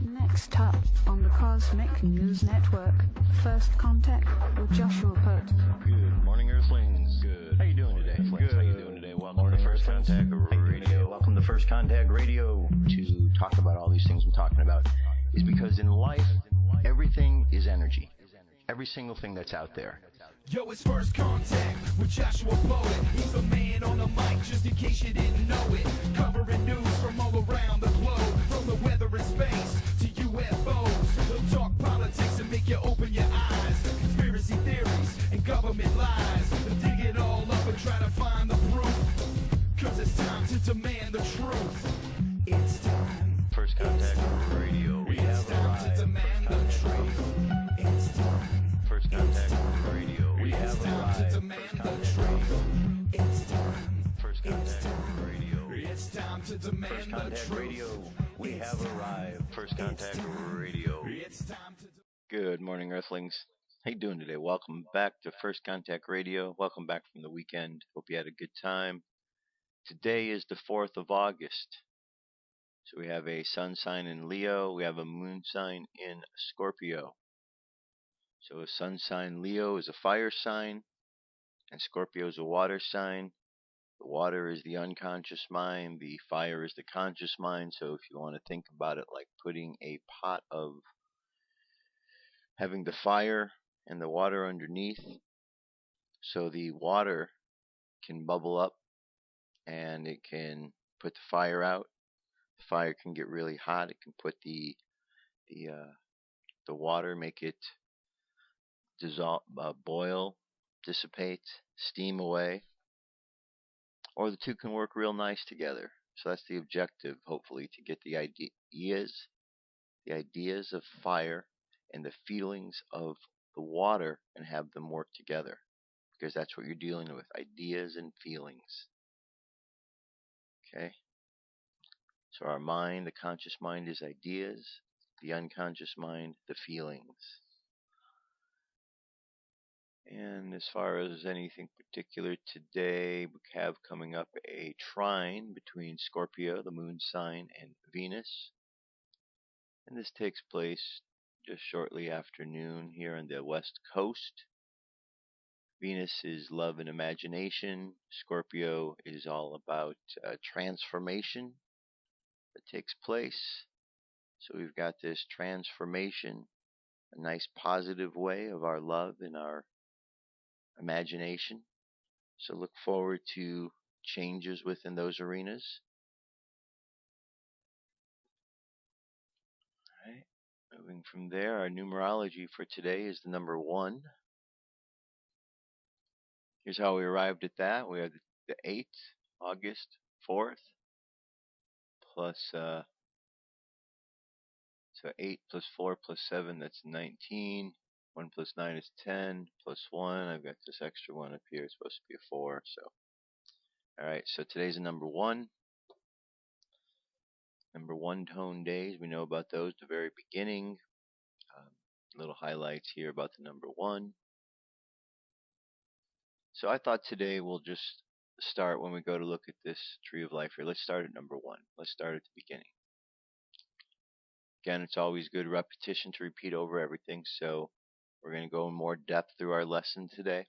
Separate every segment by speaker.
Speaker 1: Next up on the Cosmic News Network, First Contact with Joshua Pert.
Speaker 2: Good morning, Earthlings. Good. How you doing today? Good. How you doing today? Welcome to First Contact Radio. Welcome to First Contact Radio. To talk about all these things I'm talking about is because in life, everything is energy. Every single thing that's out there.
Speaker 3: Yo, it's First Contact with Joshua Poet. He's the man on the mic, just in case you didn't know it. Covering news from all around the globe, from the weather and space to UFOs. He'll talk politics and make you open your eyes. Conspiracy theories and government lies. They'll dig it all up and try to find the proof. Cause it's time to demand the truth. It's time.
Speaker 2: First Contact Radio. We
Speaker 3: It's
Speaker 2: have
Speaker 3: time
Speaker 2: arrived.
Speaker 3: to demand the truth. It's time.
Speaker 2: First Contact Radio. We
Speaker 3: It's
Speaker 2: have
Speaker 3: time
Speaker 2: arrived.
Speaker 3: to demand the truth. It's time.
Speaker 2: First Contact Radio.
Speaker 3: It's time to demand
Speaker 2: First
Speaker 3: the
Speaker 2: Contact
Speaker 3: truth.
Speaker 2: Radio. We have arrived. First Contact Radio.
Speaker 3: It's time to
Speaker 2: Good morning, Earthlings. How you doing today? Welcome back to First Contact Radio. Welcome back from the weekend. Hope you had a good time. Today is the 4th of August. So we have a sun sign in Leo. We have a moon sign in Scorpio. So a sun sign Leo is a fire sign, and Scorpio is a water sign. The water is the unconscious mind. The fire is the conscious mind. So if you want to think about it like putting a pot of having the fire and the water underneath, so the water can bubble up and it can put the fire out. The fire can get really hot. It can put the water, make it dissolve, boil, dissipate, steam away, or the two can work real nice together. So that's the objective, hopefully, to get the ideas of fire and the feelings of the water and have them work together, because that's what you're dealing with, ideas and feelings. Okay? So our mind, the conscious mind, is ideas, the unconscious mind, the feelings. And as far as anything particular today, we have coming up a trine between Scorpio, the moon sign, and Venus. And this takes place just shortly after noon here on the west coast. Venus is love and imagination. Scorpio is all about transformation that takes place. So we've got this transformation, a nice positive way of our love and our imagination. So look forward to changes within those arenas. All right. Moving from there, our numerology for today is the number 1. Here's how we arrived at that. We have the 8th, August 4th, plus so 8 plus 4 plus 7, that's 19. 1 plus 9 is 10, plus 1, I've got this extra one up here, it's supposed to be a 4, so. Alright, so today's a number 1. Number 1 tone days, we know about those at the very beginning. Little highlights here about the number 1. So I thought today we'll just start when we go to look at this tree of life here. Let's start at number 1. Let's start at the beginning. Again, it's always good repetition to repeat over everything, so we're going to go in more depth through our lesson today.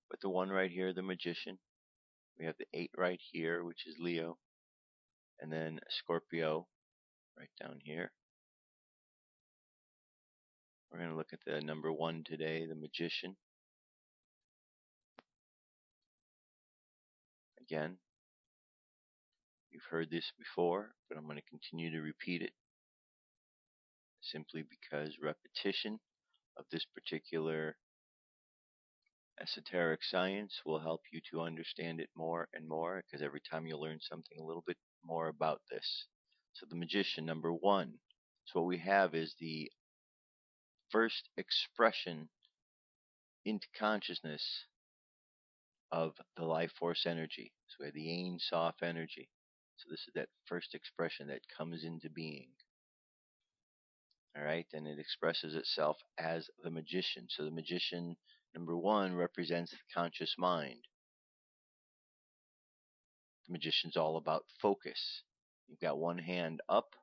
Speaker 2: But the 1 right here, the Magician. We have the 8 right here, which is Leo. And then Scorpio right down here. We're going to look at the number 1 today, the Magician. Again, you've heard this before, but I'm going to continue to repeat it. Simply because repetition of this particular esoteric science will help you to understand it more and more, because every time you'll learn something a little bit more about this. So the Magician, number 1. So what we have is the first expression into consciousness of the life force energy. So we have the Ein Sof energy. So this is that first expression that comes into being. Alright, and it expresses itself as the Magician. So the Magician, number 1, represents the conscious mind. The Magician's all about focus. You've got one hand up,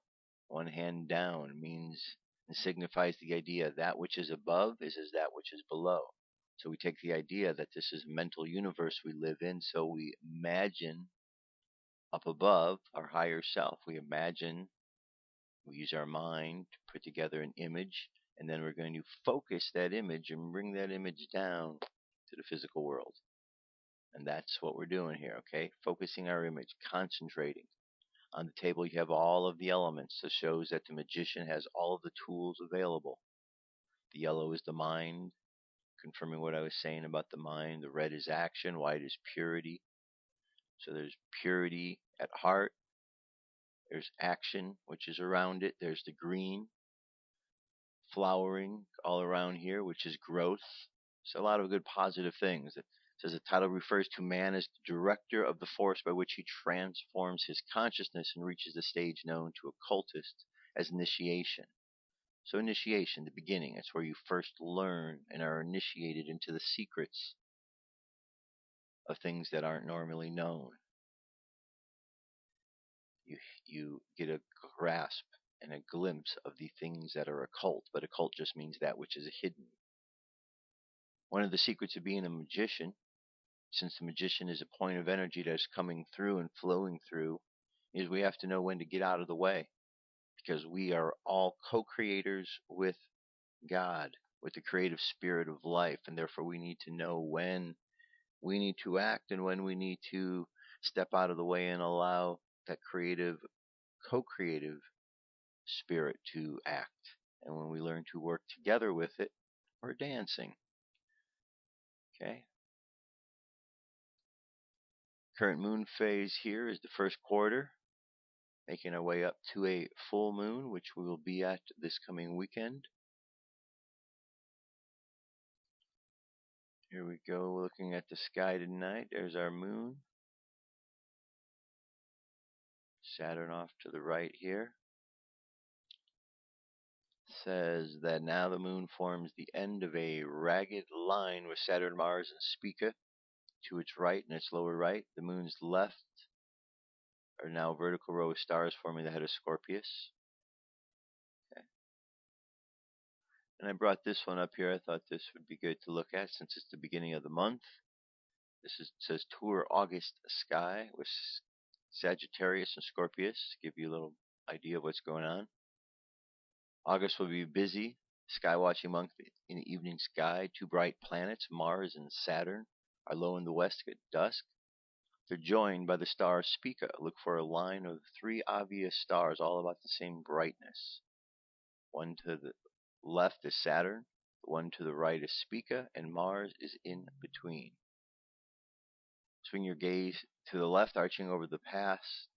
Speaker 2: One hand down means and signifies the idea that which is above is as that which is below. So we take the idea that this is a mental universe we live in, so we imagine up above our higher self. We imagine, we use our mind to put together an image, and then we're going to focus that image and bring that image down to the physical world. And that's what we're doing here, okay? Focusing our image, concentrating. On the table you have all of the elements. This shows that the magician has all of the tools available. The yellow is the mind, confirming what I was saying about the mind. The red is action, white is purity. So there's purity at heart. There's action, which is around it. There's the green, flowering all around here, which is growth. So a lot of good positive things. It says the title refers to man as the director of the force by which he transforms his consciousness and reaches the stage known to occultists as initiation. So initiation, the beginning, it's where you first learn and are initiated into the secrets of things that aren't normally known. You get a grasp and a glimpse of the things that are occult, but occult just means that which is hidden. One of the secrets of being a magician, since the magician is a point of energy that's coming through and flowing through, is we have to know when to get out of the way, because we are all co-creators with God, with the creative spirit of life, and therefore we need to know when we need to act and when we need to step out of the way and allow that creative, co-creative spirit to act. And when we learn to work together with it, we're dancing. Okay? Current moon phase here is the first quarter, making our way up to a full moon, which we will be at this coming weekend. Here we go, looking at the sky tonight. There's our moon. Saturn off to the right here. Says that now the moon forms the end of a ragged line with Saturn, Mars, and Spica to its right and its lower right. The moon's left are now vertical row of stars forming the head of Scorpius. Okay. And I brought this one up here. I thought this would be good to look at since it's the beginning of the month. Says tour August sky with Sagittarius and Scorpius. Give you a little idea of what's going on. August will be busy. Sky watching month in the evening sky. Two bright planets, Mars and Saturn, are low in the west at dusk. They're joined by the star Spica. Look for a line of three obvious stars, all about the same brightness. One to the left is Saturn, the one to the right is Spica, and Mars is in between. Swing your gaze to the left, arching over the past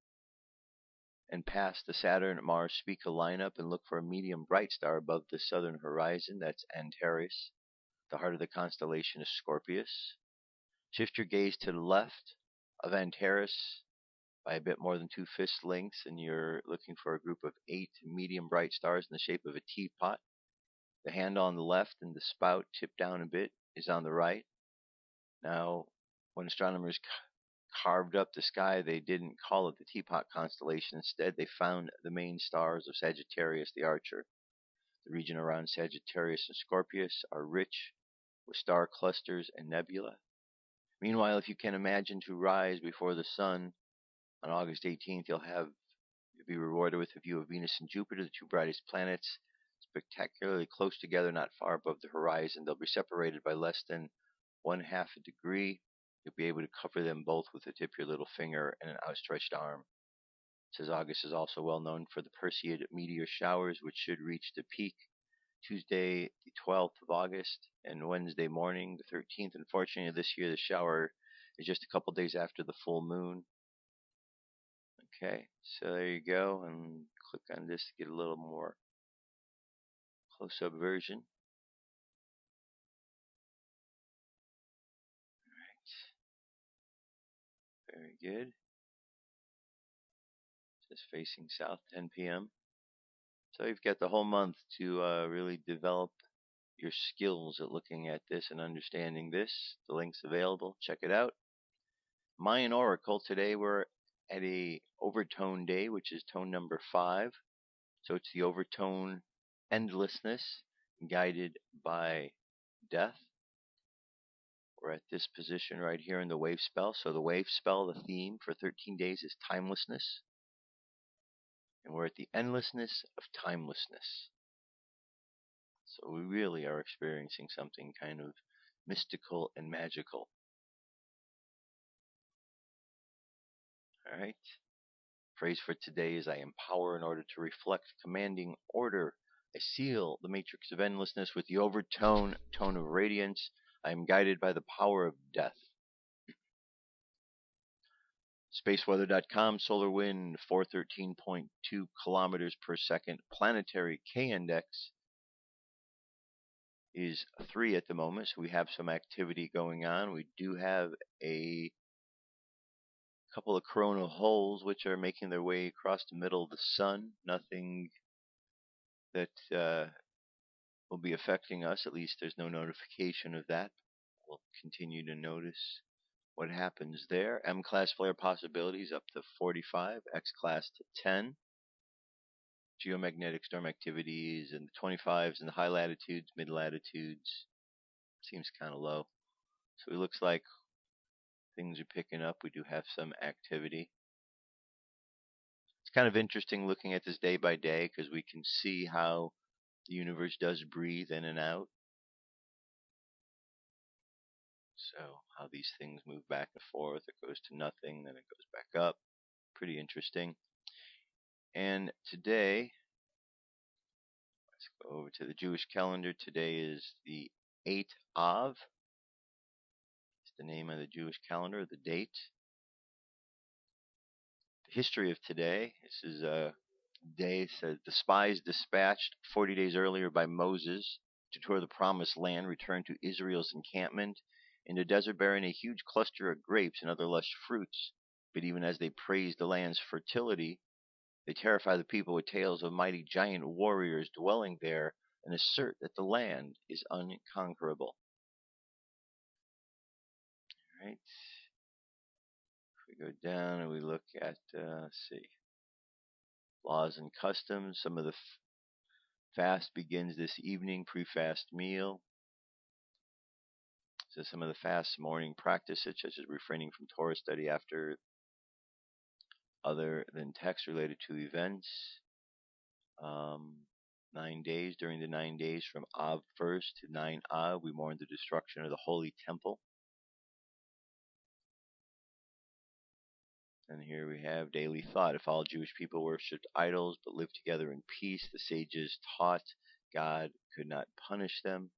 Speaker 2: and past the Saturn, Mars, Spica lineup, and look for a medium bright star above the southern horizon. That's Antares. The heart of the constellation is Scorpius. Shift your gaze to the left of Antares by a bit more than 2 fist lengths, and you're looking for a group of 8 medium bright stars in the shape of a teapot. The hand on the left and the spout tipped down a bit is on the right. Now, when astronomers carved up the sky, they didn't call it the teapot constellation. Instead, they found the main stars of Sagittarius, the Archer. The region around Sagittarius and Scorpius are rich with star clusters and nebula. Meanwhile, if you can imagine to rise before the sun on August 18th, you'll be rewarded with a view of Venus and Jupiter, the two brightest planets, spectacularly close together, not far above the horizon. They'll be separated by less than 1/2 a degree. You'll be able to cover them both with the tip of your little finger and an outstretched arm. It says August is also well known for the Perseid meteor showers, which should reach the peak Tuesday, the 12th of August, and Wednesday morning, the 13th. Unfortunately, this year the shower is just a couple days after the full moon. Okay, so there you go, and click on this to get a little more close-up version. Very good. It says facing south, 10 p.m. So you've got the whole month to really develop your skills at looking at this and understanding this. The link's available. Check it out. Mayan Oracle. Today we're at a overtone day, which is tone number 5. So it's the overtone endlessness guided by death. We're at this position right here in the wave spell. So the wave spell, the theme for 13 days is timelessness. And we're at the endlessness of timelessness. So we really are experiencing something kind of mystical and magical. All right. Phrase for today is I empower in order to reflect commanding order. I seal the matrix of endlessness with the overtone tone of radiance. I am guided by the power of death. Spaceweather.com, solar wind 413.2 kilometers per second. Planetary K index is 3 at the moment, so we have some activity going on. We do have a couple of coronal holes which are making their way across the middle of the sun. Nothing that will be affecting us. At least there's no notification of that. We'll continue to notice what happens there. M-class flare possibilities up to 45, X-class to 10. Geomagnetic storm activities in the 25s in the high latitudes, mid latitudes. Seems kind of low. So it looks like things are picking up. We do have some activity. It's kind of interesting looking at this day by day because we can see how the universe does breathe in and out. So how these things move back and forth. It goes to nothing, then it goes back up. Pretty interesting. And today, let's go over to the Jewish calendar. Today is the 8th Av. It's the name of the Jewish calendar, the date. The history of today. This is a day said the spies dispatched 40 days earlier by Moses to tour the promised land returned to Israel's encampment in the desert bearing a huge cluster of grapes and other lush fruits. But even as they praised the land's fertility, they terrify the people with tales of mighty giant warriors dwelling there and assert that the land is unconquerable. All right. If we go down and we look at, let's see, laws and customs, some of the fast begins this evening, pre-fast meal. So some of the fast morning practices, such as refraining from Torah study after other than text related to events. 9 days. During the 9 days from Av 1st to 9 Av, we mourn the destruction of the Holy Temple. And here we have daily thought. If all Jewish people worshipped idols but lived together in peace, the sages taught God could not punish them.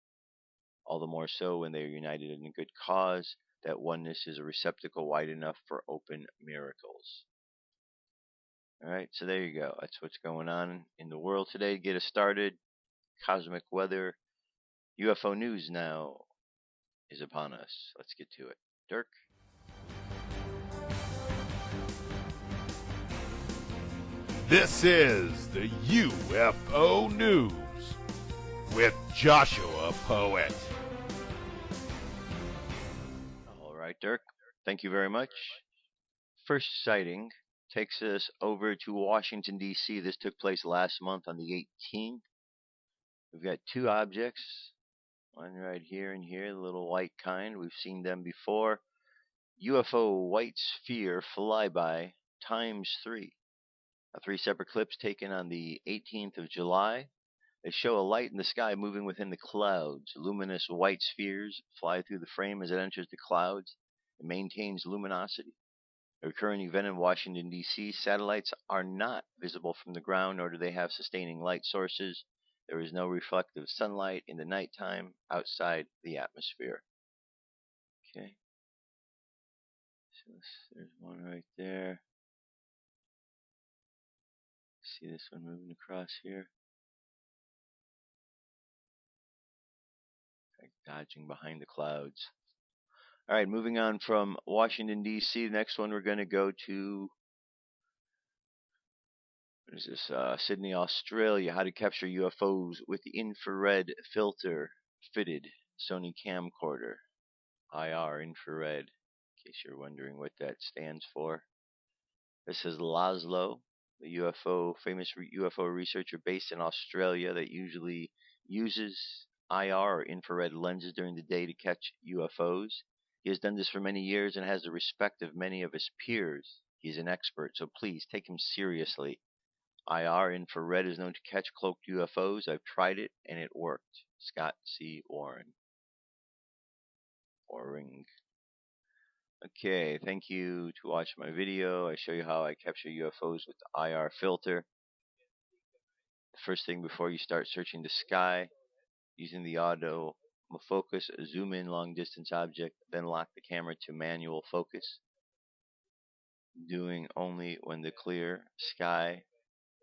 Speaker 2: All the more so when they are united in a good cause. That oneness is a receptacle wide enough for open miracles. Alright, so there you go. That's what's going on in the world today. To get us started, cosmic weather, UFO news now is upon us. Let's get to it. Dirk?
Speaker 3: This is the UFO News with Joshua Poet.
Speaker 2: Alright, Dirk. Thank you very much. First sighting takes us over to Washington, D.C. This took place last month on the 18th. We've got 2 objects. One right here and here, the little white kind. We've seen them before. UFO white sphere flyby times 3. 3 separate clips taken on the 18th of July. They show a light in the sky moving within the clouds. Luminous white spheres fly through the frame as it enters the clouds. It maintains luminosity. A recurring event in Washington, D.C. Satellites are not visible from the ground, nor do they have sustaining light sources. There is no reflective sunlight in the nighttime outside the atmosphere. Okay. So there's one right there. See this one moving across here? Like dodging behind the clouds. All right, moving on from Washington, D.C. The next one we're going to go to, what is this? Sydney, Australia. How to capture UFOs with the infrared filter fitted Sony camcorder. IR, infrared, in case you're wondering what that stands for. This is Laszlo. the famous UFO researcher based in Australia that usually uses IR or infrared lenses during the day to catch UFOs. He has done this for many years and has the respect of many of his peers. He's an expert, so please take him seriously. IR infrared is known to catch cloaked UFOs. I've tried it and it worked. Scott C. Warren. Oring. Okay, thank you to watch my video. I show you how I capture UFOs with the IR filter. The first thing before you start searching the sky, using the auto focus, zoom in long distance object, then lock the camera to manual focus. Doing only when the clear sky,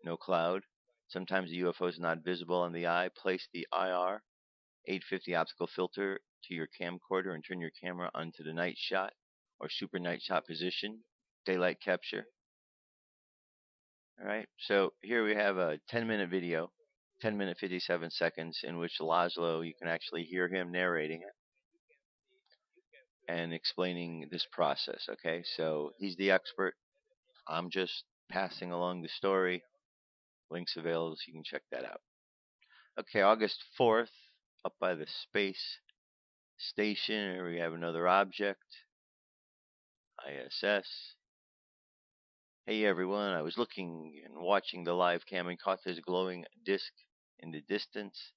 Speaker 2: no cloud. Sometimes the UFO is not visible on the eye. Place the IR 850 optical filter to your camcorder and turn your camera onto the night shot or super night shot position, daylight capture. Alright, so here we have a 10-minute video, 10 minutes 57 seconds, in which Laszlo, you can actually hear him narrating it and explaining this process. Okay, so he's the expert. I'm just passing along the story. Links available, so you can check that out. Okay, August 4th, up by the space station, here we have another object, ISS. Hey everyone, I was looking and watching the live cam and caught this glowing disc in the distance.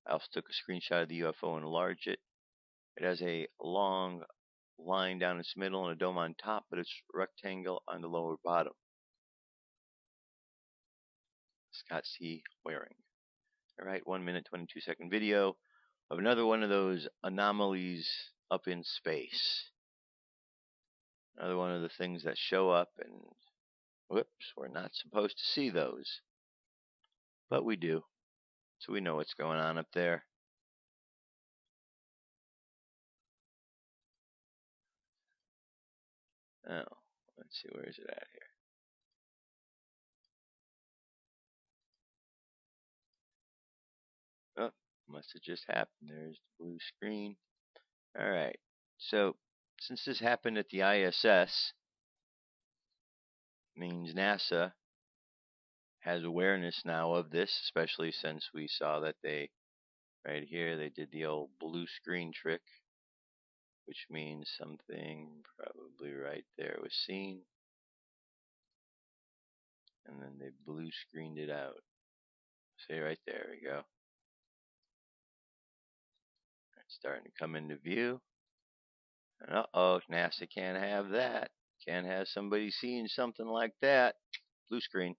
Speaker 2: I also took a screenshot of the UFO and enlarged it. It has a long line down its middle and a dome on top, but it's rectangle on the lower bottom. Scott C. Waring. Alright, 1 minute 22 second video of another one of those anomalies up in space. Another one of the things that show up and whoops, we're not supposed to see those. But we do. So we know what's going on up there. Oh, let's see, where is it at here? Oh, must have just happened. There's the blue screen. Alright, so since this happened at the ISS, means NASA has awareness now of this, especially since we saw that they, right here, they did the old blue screen trick, which means something probably right there was seen, and then they blue screened it out. See, right there we go. It's starting to come into view. And uh-oh, NASA can't have that. Can't have somebody seeing something like that. Blue screen.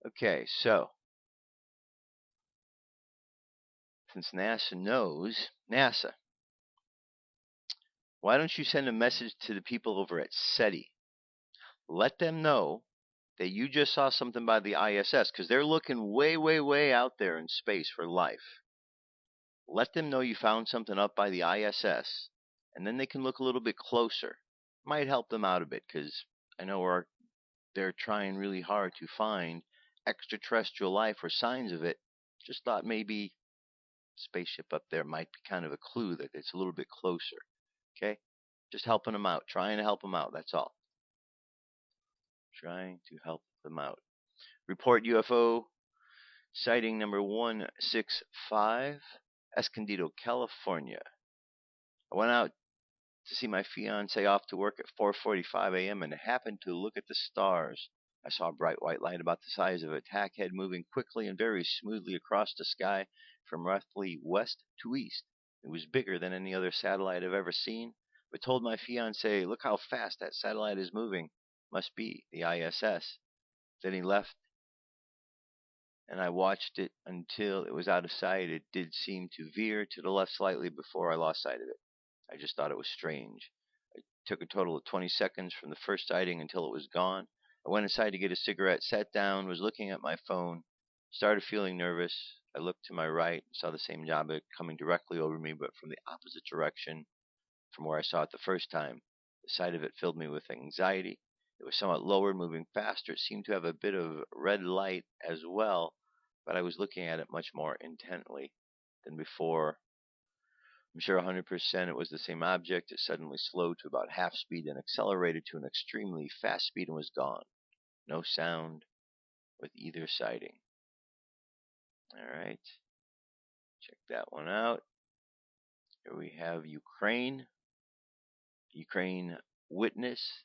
Speaker 2: Okay, so since NASA knows, NASA, why don't you send a message to the people over at SETI? Let them know that you just saw something by the ISS, because they're looking way, way, way out there in space for life. Let them know you found something up by the ISS, and then they can look a little bit closer. Might help them out a bit, because I know they're trying really hard to find extraterrestrial life or signs of it. Just thought maybe spaceship up there might be kind of a clue that it's a little bit closer. Okay? Just helping them out. Trying to help them out. That's all. Trying to help them out. Report UFO sighting number 165, Escondido, California. I went out to see my fiance off to work at 4:45 a.m. and happened to look at the stars. I saw a bright white light about the size of a tack head moving quickly and very smoothly across the sky from roughly west to east. It was bigger than any other satellite I've ever seen, but told my fiance, look how fast that satellite is moving. Must be the ISS. Then he left, and I watched it until it was out of sight. It did seem to veer to the left slightly before I lost sight of it. I just thought it was strange. It took a total of 20 seconds from the first sighting until it was gone. I went inside to get a cigarette, sat down, was looking at my phone, started feeling nervous. I looked to my right, saw the same object coming directly over me, but from the opposite direction from where I saw it the first time. The sight of it filled me with anxiety. It was somewhat lower, moving faster. It seemed to have a bit of red light as well, but I was looking at it much more intently than before. I'm sure 100% it was the same object. It suddenly slowed to about half speed and accelerated to an extremely fast speed and was gone. No sound, with either sighting. Alright, check that one out. Here we have Ukraine. Ukraine witness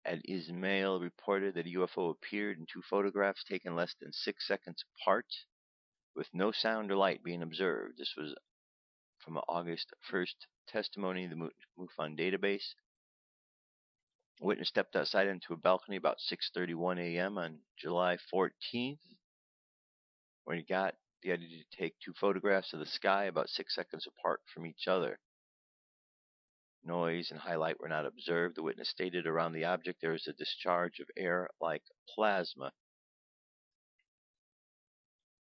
Speaker 2: at Ismail reported that a UFO appeared in 2 photographs taken less than 6 seconds apart, with no sound or light being observed. This was from an August 1st testimony in the MUFON database. A witness stepped outside into a balcony about 6:31 a.m. on July 14th, when he got the idea to take 2 photographs of the sky about 6 seconds apart from each other. Noise and highlight were not observed. The witness stated around the object there is a discharge of air like plasma.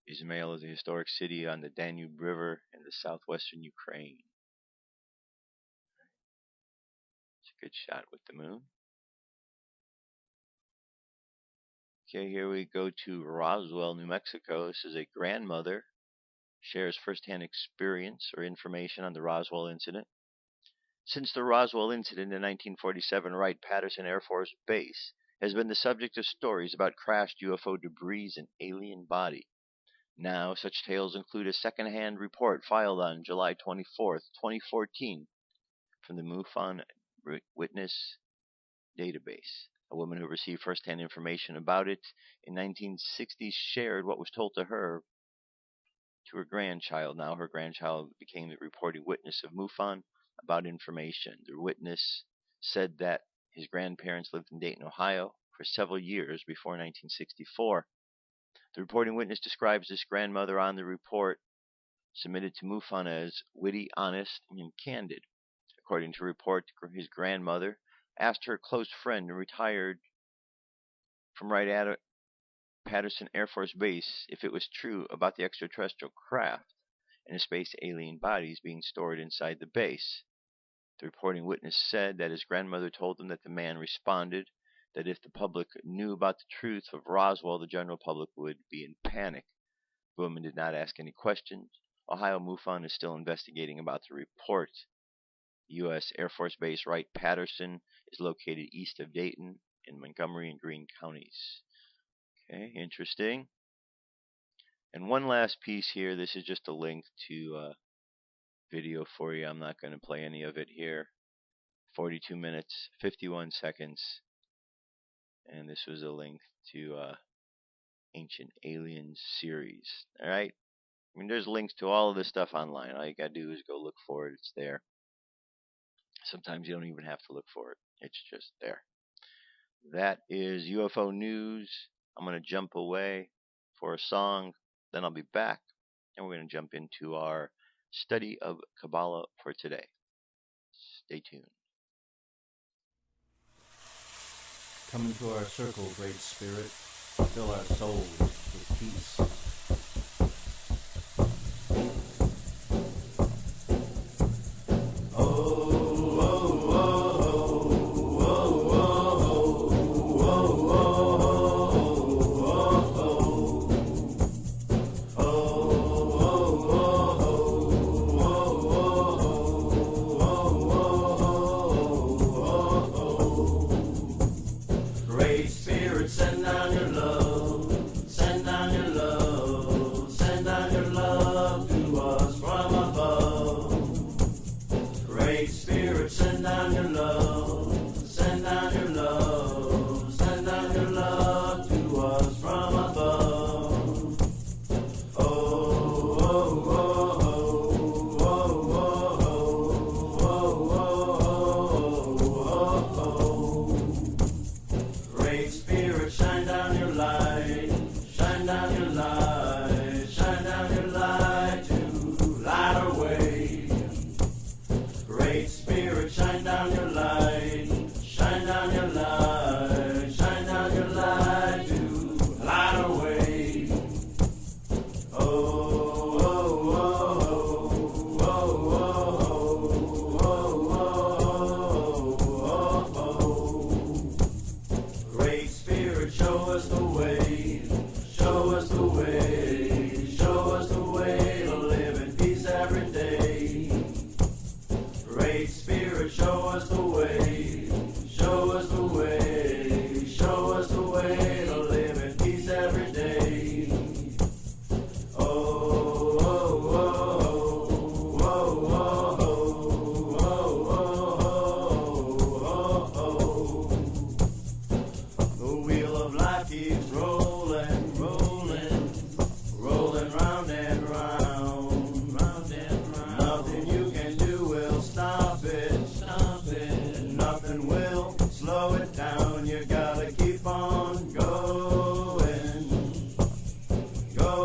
Speaker 2: Izmail is a historic city on the Danube River in the southwestern Ukraine. It's a good shot with the moon. Okay, here we go to Roswell, New Mexico. This is a grandmother shares firsthand experience or information on the Roswell incident. Since the Roswell incident in 1947, Wright-Patterson Air Force Base has been the subject of stories about crashed UFO debris and alien body. Now, such tales include a second-hand report filed on July 24, 2014, from the MUFON Witness database. A woman who received first-hand information about it in 1960s shared what was told to her to her grandchild. Now her grandchild became the reporting witness of MUFON about information. The witness said that his grandparents lived in Dayton, Ohio for several years before 1964. The reporting witness describes this grandmother on the report submitted to MUFON as witty, honest, and candid. According to report, his grandmother asked her close friend and retired from Wright-Patterson Air Force Base if it was true about the extraterrestrial craft and the space alien bodies being stored inside the base. The reporting witness said that his grandmother told him that the man responded that if the public knew about the truth of Roswell, the general public would be in panic. The woman did not ask any questions. Ohio MUFON is still investigating about the report. The U.S. Air Force Base Wright-Patterson is located east of Dayton in Montgomery and Greene counties. Okay, interesting. And one last piece here. This is just a link to video for you. I'm not going to play any of it here. 42 minutes, 51 seconds. And this was a link to Ancient Aliens series. Alright? I mean, there's links to all of this stuff online. All you gotta do is go look for it. It's there. Sometimes you don't even have to look for it. It's just there. That is UFO news. I'm going to jump away for a song. Then I'll be back. And we're going to jump into our study of Kabbalah for today. Stay tuned.
Speaker 4: Come into our circle, Great Spirit. Fill our souls with peace.
Speaker 3: Show us the way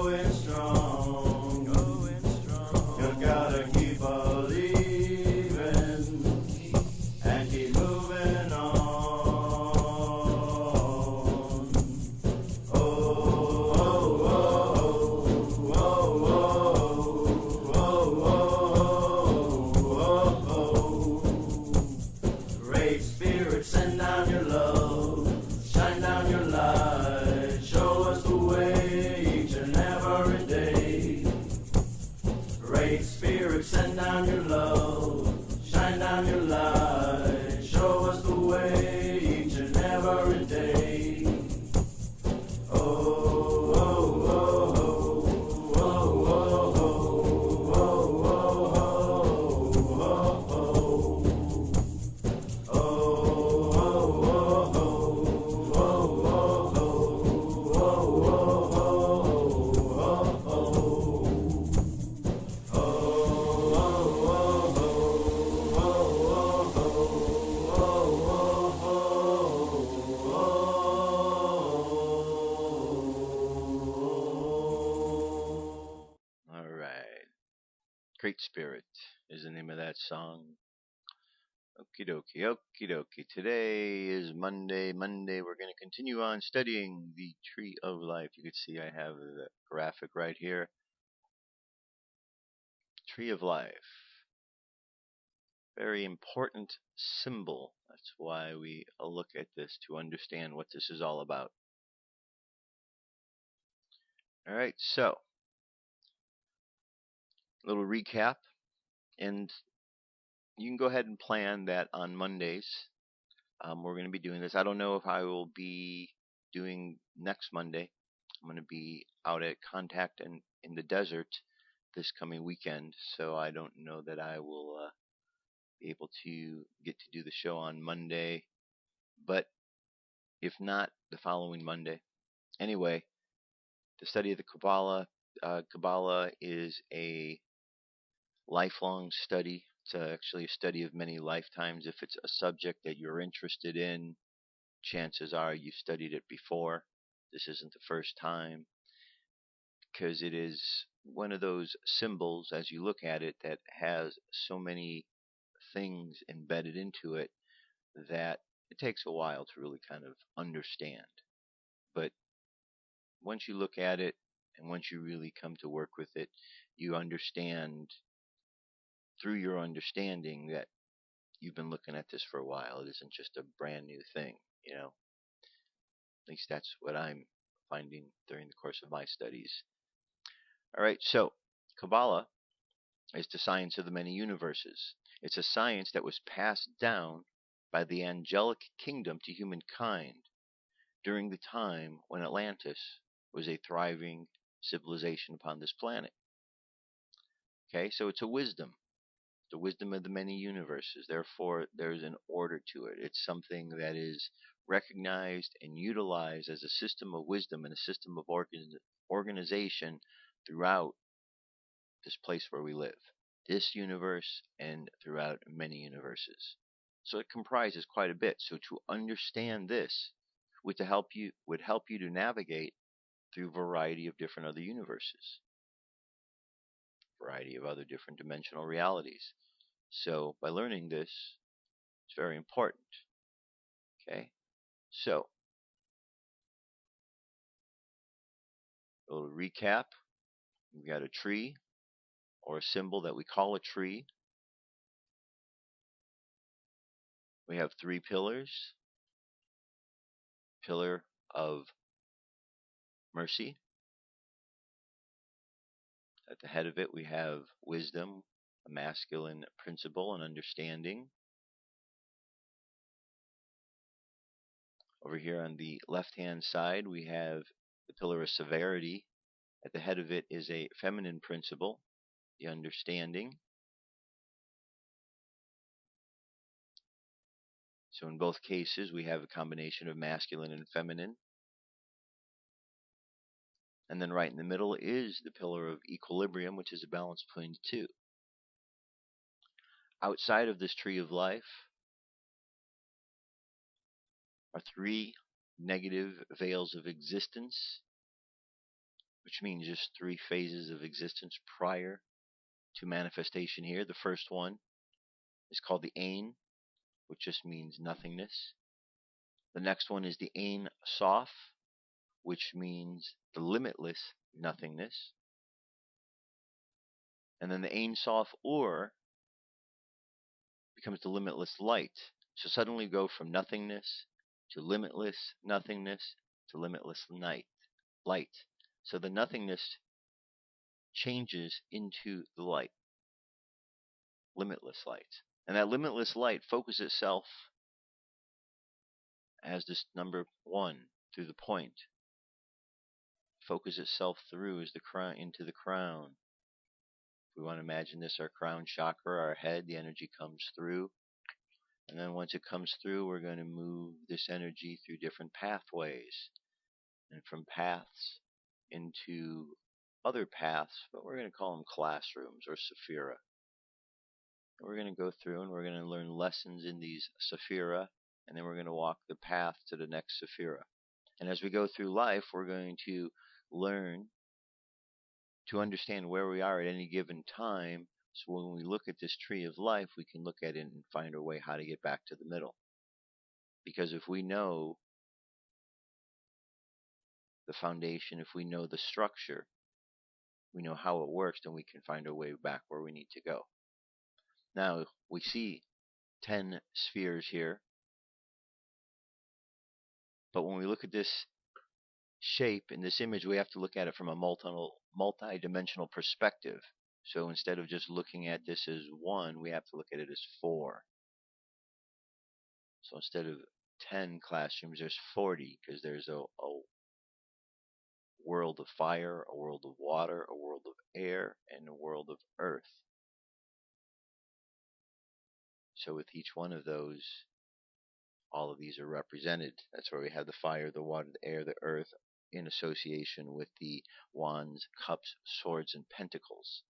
Speaker 4: going strong. You gotta keep believing and keep moving on. Oh, oh, oh, oh, oh, oh, oh, oh. Great Spirit, send down your love, shine down your light, show us the way each and every day. Great Spirit, send down your love, shine down your light, show us the way each and every day. Oh, oh, oh, oh, oh, oh, oh,
Speaker 2: All right. Great Spirit is the name of that song. Okie dokie, okie dokie. Today is Monday. We're going to continue on studying the Tree of Life. You can see I have the graphic right here. Tree of Life. Very important symbol. That's why we look at this, to understand what this is all about. All right, so a little recap, and you can go ahead and plan that on Mondays. We're going to be doing this. I don't know if I will be doing next Monday. I'm going to be out at Contact and in the desert this coming weekend, so I don't know that I will be able to get to do the show on Monday, but if not, the following Monday. Anyway, the study of the Kabbalah. Kabbalah is a lifelong study. It's actually a study of many lifetimes. If it's a subject that you're interested in, chances are you've studied it before. This isn't the first time, because it is one of those symbols, as you look at it, that has so many things embedded into it that it takes a while to really kind of understand. But once you look at it, and once you really come to work with it, you understand through your understanding that you've been looking at this for a while. It isn't just a brand new thing, you know. At least that's what I'm finding during the course of my studies. All right, so Kabbalah is the science of the many universes. It's a science that was passed down by the angelic kingdom to humankind during the time when Atlantis was a thriving civilization upon this planet. Okay, so it's a wisdom. The wisdom of the many universes. Therefore, there's an order to it. It's something that is recognized and utilized as a system of wisdom and a system of organization throughout this place where we live, this universe, and throughout many universes. So it comprises quite a bit. So to understand this would help you to navigate through a variety of different other universes, variety of other different dimensional realities. So by learning this, it's very important. Okay, so a little recap. We've got a tree, or a symbol that we call a tree. We have three pillars. Pillar of mercy. At the head of it, we have wisdom, a masculine principle and understanding. Over here on the left-hand side, we have the pillar of severity. At the head of it is a feminine principle, the understanding. So in both cases, we have a combination of masculine and feminine. And then right in the middle is the pillar of equilibrium, which is a balance between the two. Outside of this tree of life are three negative veils of existence. which means just 3 phases of existence prior to manifestation here. The first one is called the Ein, which just means nothingness. The next one is the Ein Sof, which means the limitless nothingness. And then the Ein Sof Ur becomes the limitless light. So suddenly we go from nothingness to limitless nothingness to limitless light. So the nothingness changes into the light, limitless light. And that limitless light focuses itself as this number 1 through the point. Focus itself through as the crown into the crown. If we want to imagine this, our crown chakra, our head, the energy comes through. And then once it comes through, we're going to move this energy through different pathways. And from paths into other paths, but we're going to call them classrooms or Sephira. We're going to go through and we're going to learn lessons in these Sephira, and then we're going to walk the path to the next Sephira. And as we go through life, we're going to learn to understand where we are at any given time. So when we look at this tree of life, we can look at it and find a way how to get back to the middle. Because if we know the foundation, if we know the structure, we know how it works, then we can find our way back where we need to go. Now, we see 10 spheres here. But when we look at this shape in this image, we have to look at it from a multi-dimensional perspective. So instead of just looking at this as 1, we have to look at it as 4. So instead of 10 classrooms, there's 40, because there's a world of fire, a world of water, a world of air, and a world of earth. So with each one of those, all of these are represented. That's where we have the fire, the water, the air, the earth, in association with the wands, cups, swords, and pentacles.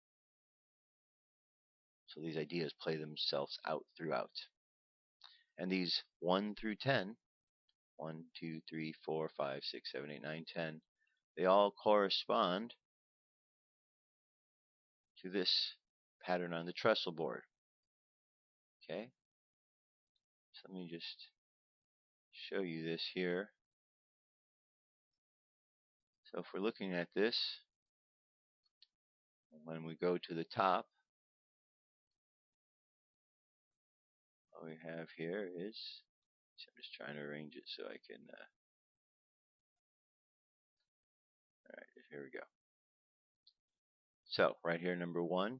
Speaker 2: So these ideas play themselves out throughout. And these 1 through 10, 1, 2, 3, 4, 5, 6, 7, 8, 9, 10, they all correspond to this pattern on the Trestleboard. Okay? So let me just show you this here. So if we're looking at this, when we go to the top, what we have here is, so I'm just trying to arrange it so I can, alright, here we go. So right here, number 1,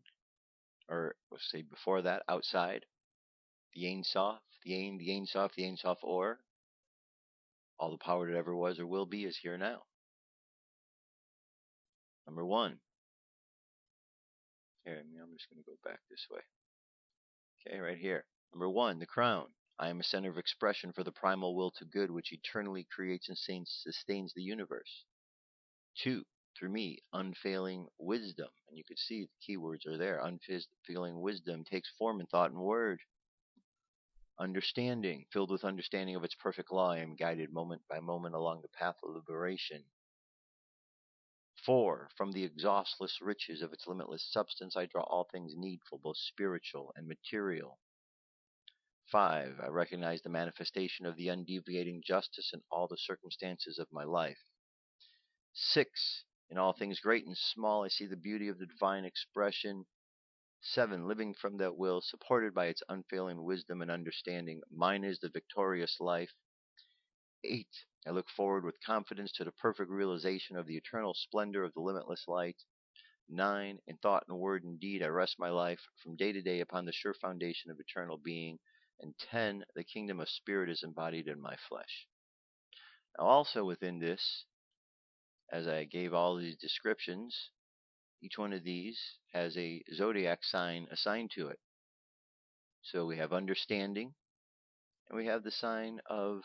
Speaker 2: or we'll say before that, outside, the Ein Sof, the Ein Sof, the Ein Sof Or, all the power that ever was or will be is here now. Number 1. Here, I'm just going to go back this way. Okay, right here. Number 1, the crown. I am a center of expression for the primal will to good, which eternally creates and sustains the universe. 2, through me, unfailing wisdom. And you can see the keywords are there. Unfailing wisdom takes form in thought and word. Understanding, filled with understanding of its perfect law, I am guided moment by moment along the path of liberation. 4, from the exhaustless riches of its limitless substance, I draw all things needful, both spiritual and material. 5, I recognize the manifestation of the undeviating justice in all the circumstances of my life. 6, in all things great and small, I see the beauty of the divine expression. 7, living from that will, supported by its unfailing wisdom and understanding, mine is the victorious life. 8, I look forward with confidence to the perfect realization of the eternal splendor of the limitless light. 9, in thought and word and deed, I rest my life from day to day upon the sure foundation of eternal being. And 10, the kingdom of spirit is embodied in my flesh. Now also within this, as I gave all these descriptions, each one of these has a zodiac sign assigned to it. So we have understanding, and we have the sign of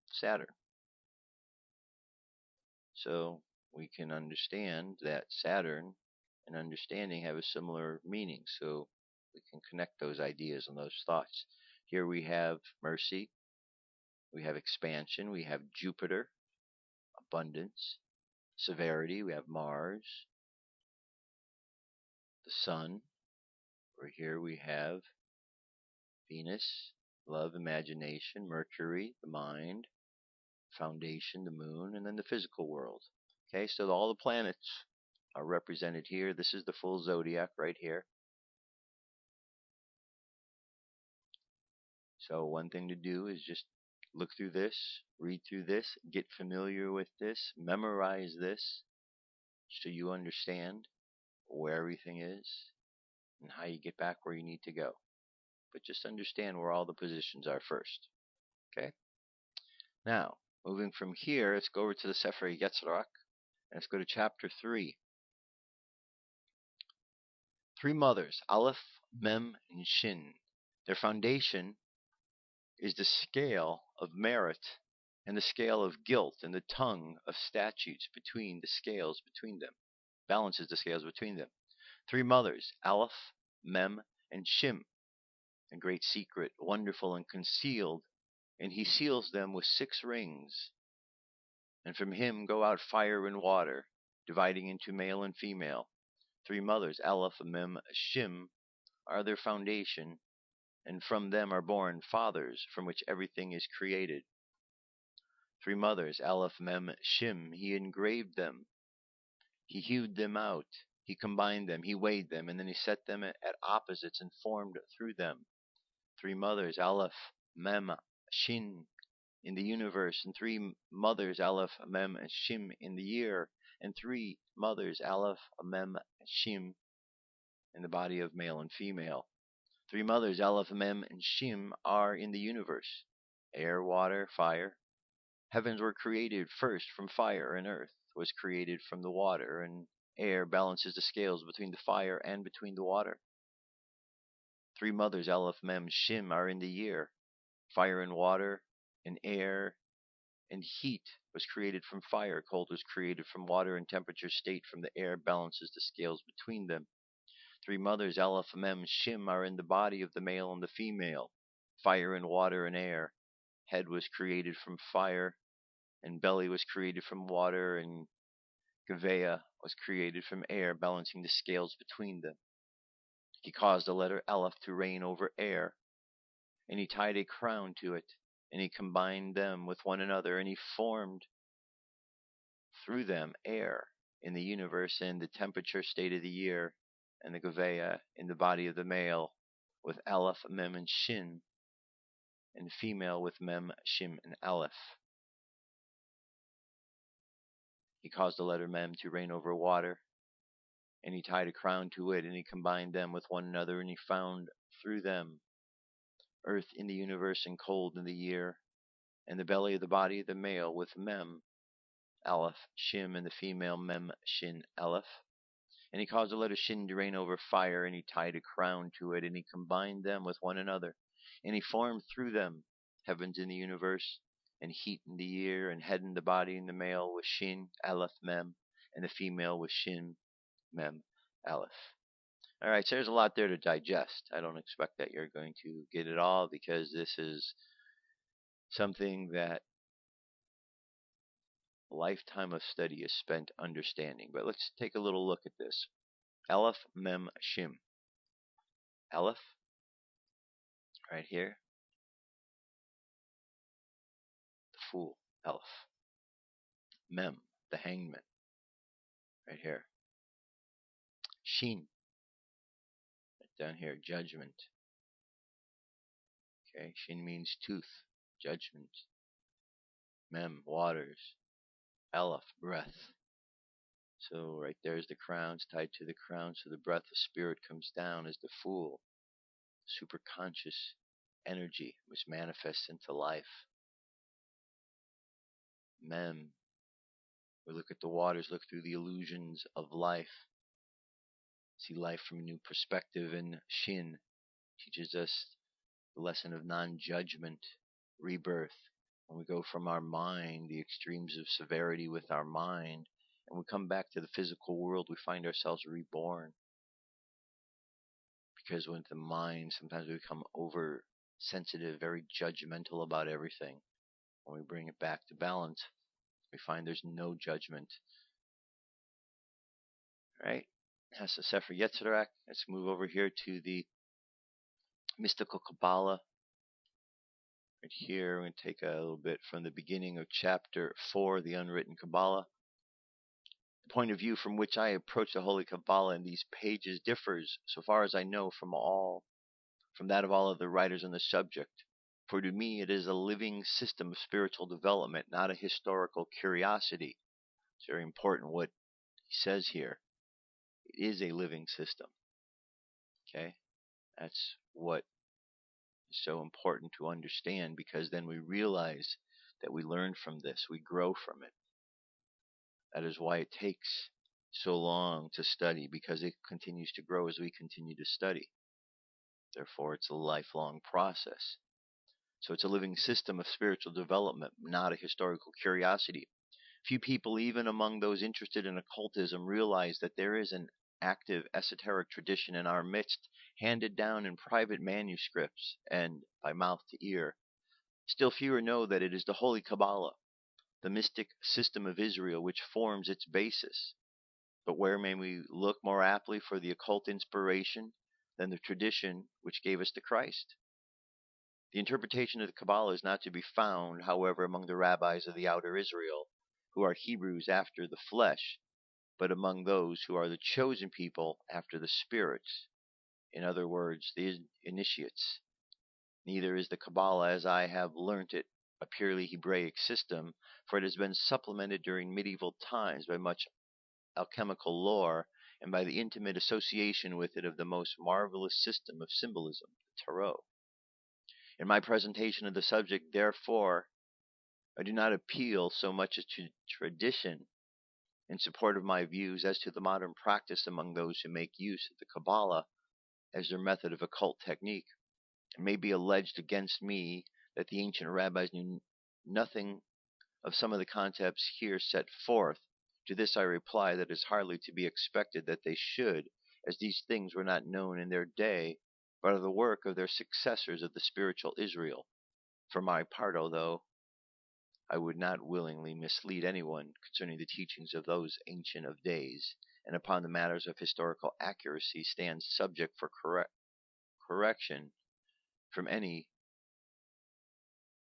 Speaker 2: Saturn. So we can understand that Saturn and understanding have a similar meaning. So we can connect those ideas and those thoughts. Here we have mercy, we have expansion, we have Jupiter, abundance. Severity, we have Mars, the Sun. Over here we have Venus, love, imagination, Mercury, the mind, foundation, the moon, and then the physical world. Okay, so all the planets are represented here. This is the full zodiac right here. So one thing to do is just look through this, read through this, get familiar with this, memorize this, so you understand where everything is and how you get back where you need to go. But just understand where all the positions are first. Okay? Now, moving from here, let's go over to the Sefer Yetzirah, and let's go to chapter 3. Three mothers, Aleph, Mem, and Shin. Their foundation is the scale of merit and the scale of guilt and the tongue of statutes between the scales between them. Balances the scales between them. Three mothers, Aleph, Mem, and Shim. A great secret, wonderful and concealed, and he seals them with 6 rings. And from him go out fire and water, dividing into male and female. Three mothers, Aleph, Mem, Shim, are their foundation, and from them are born fathers, from which everything is created. Three mothers, Aleph, Mem, Shim, he engraved them. He hewed them out. He combined them. He weighed them, and then he set them at opposites and formed through them. Three mothers, Aleph, Mem, Shin, in the universe, and three mothers, Aleph, Mem, Shim, in the year, and three mothers, Aleph, Mem, Shim, in the body of male and female. Three mothers, Aleph, Mem, and Shim, are in the universe: air, water, fire. Heavens were created first from fire, and earth was created from the water, and air balances the scales between the fire and between the water. Three mothers, Aleph, Mem, Shim, are in the year: fire and water, and air and heat was created from fire, cold was created from water, and temperature state from the air balances the scales between them. Three mothers, Aleph, Mem, Shim, are in the body of the male and the female: fire and water and air. Head was created from fire, and belly was created from water, and Gavea was created from air, balancing the scales between them. He caused the letter Aleph to reign over air, and he tied a crown to it, and he combined them with one another, and he formed through them air in the universe, and the temperature state of the year, and the Gavea in the body of the male with Aleph, Mem, and Shin, and female with Mem, Shim, and Aleph. He caused the letter Mem to reign over water, and he tied a crown to it, and he combined them with one another, and he found through them earth in the universe and cold in the year, and the belly of the body of the male with Mem, Aleph, Shim, and the female Mem, Shin, Aleph. And he caused the letter Shin to reign over fire, and he tied a crown to it, and he combined them with one another, and he formed through them heavens in the universe, and heat in the year, and head in the body in the male with Shin, Aleph, Mem, and the female with Shin, Mem, Aleph. Alright, so there's a lot there to digest. I don't expect that you're going to get it all, because this is something that a lifetime of study is spent understanding. But let's take a little look at this. Aleph, Mem, Shim. Aleph, right here. The Fool, Aleph. Mem, the Hangman, right here. Shin, right down here, Judgment. Okay, Shin means tooth, judgment. Mem, waters. Aleph, breath. So right there's the crowns tied to the crown, so the breath of spirit comes down as the Fool, superconscious energy which manifests into life. Mem, we look at the waters, look through the illusions of life, see life from a new perspective, and Shin teaches us the lesson of non-judgment, rebirth. When we go from our mind, the extremes of severity with our mind, and we come back to the physical world, we find ourselves reborn. Because with the mind, sometimes we become oversensitive, very judgmental about everything. When we bring it back to balance, We find there's no judgment. All right? That's the Sefer Yetzirah. Let's move over here to the mystical Kabbalah. Right here, we're going to take a little bit from the beginning of chapter 4, the unwritten Kabbalah. The point of view from which I approach the Holy Kabbalah in these pages differs, so far as I know, from that of all other writers on the subject. For to me, it is a living system of spiritual development, not a historical curiosity. It's very important what he says here. It is a living system. Okay? That's what so important to understand, because then we realize that we learn from this, we grow from it. That is why it takes so long to study, because it continues to grow as we continue to study. Therefore, it's a lifelong process. So it's a living system of spiritual development, not a historical curiosity. Few people, even among those interested in occultism, realize that there is an active esoteric tradition in our midst, handed down in private manuscripts and by mouth to ear. Still fewer know that it is the Holy Kabbalah, the mystic system of Israel, which forms its basis. But where may we look more aptly for the occult inspiration than the tradition which gave us the Christ? The interpretation of the Kabbalah is not to be found, however, among the rabbis of the outer Israel, who are Hebrews after the flesh, but among those who are the chosen people after the spirits. In other words, the initiates. Neither is the Kabbalah, as I have learnt it, a purely Hebraic system, for it has been supplemented during medieval times by much alchemical lore and by the intimate association with it of the most marvelous system of symbolism, the Tarot. In my presentation of the subject, therefore, I do not appeal so much as to tradition in support of my views as to the modern practice among those who make use of the Kabbalah as their method of occult technique. It may be alleged against me that the ancient rabbis knew nothing of some of the concepts here set forth. To this I reply that it is hardly to be expected that they should, as these things were not known in their day, but are the work of their successors of the spiritual Israel. For my part, although I would not willingly mislead anyone concerning the teachings of those ancient of days, and upon the matters of historical accuracy stand subject for correction from any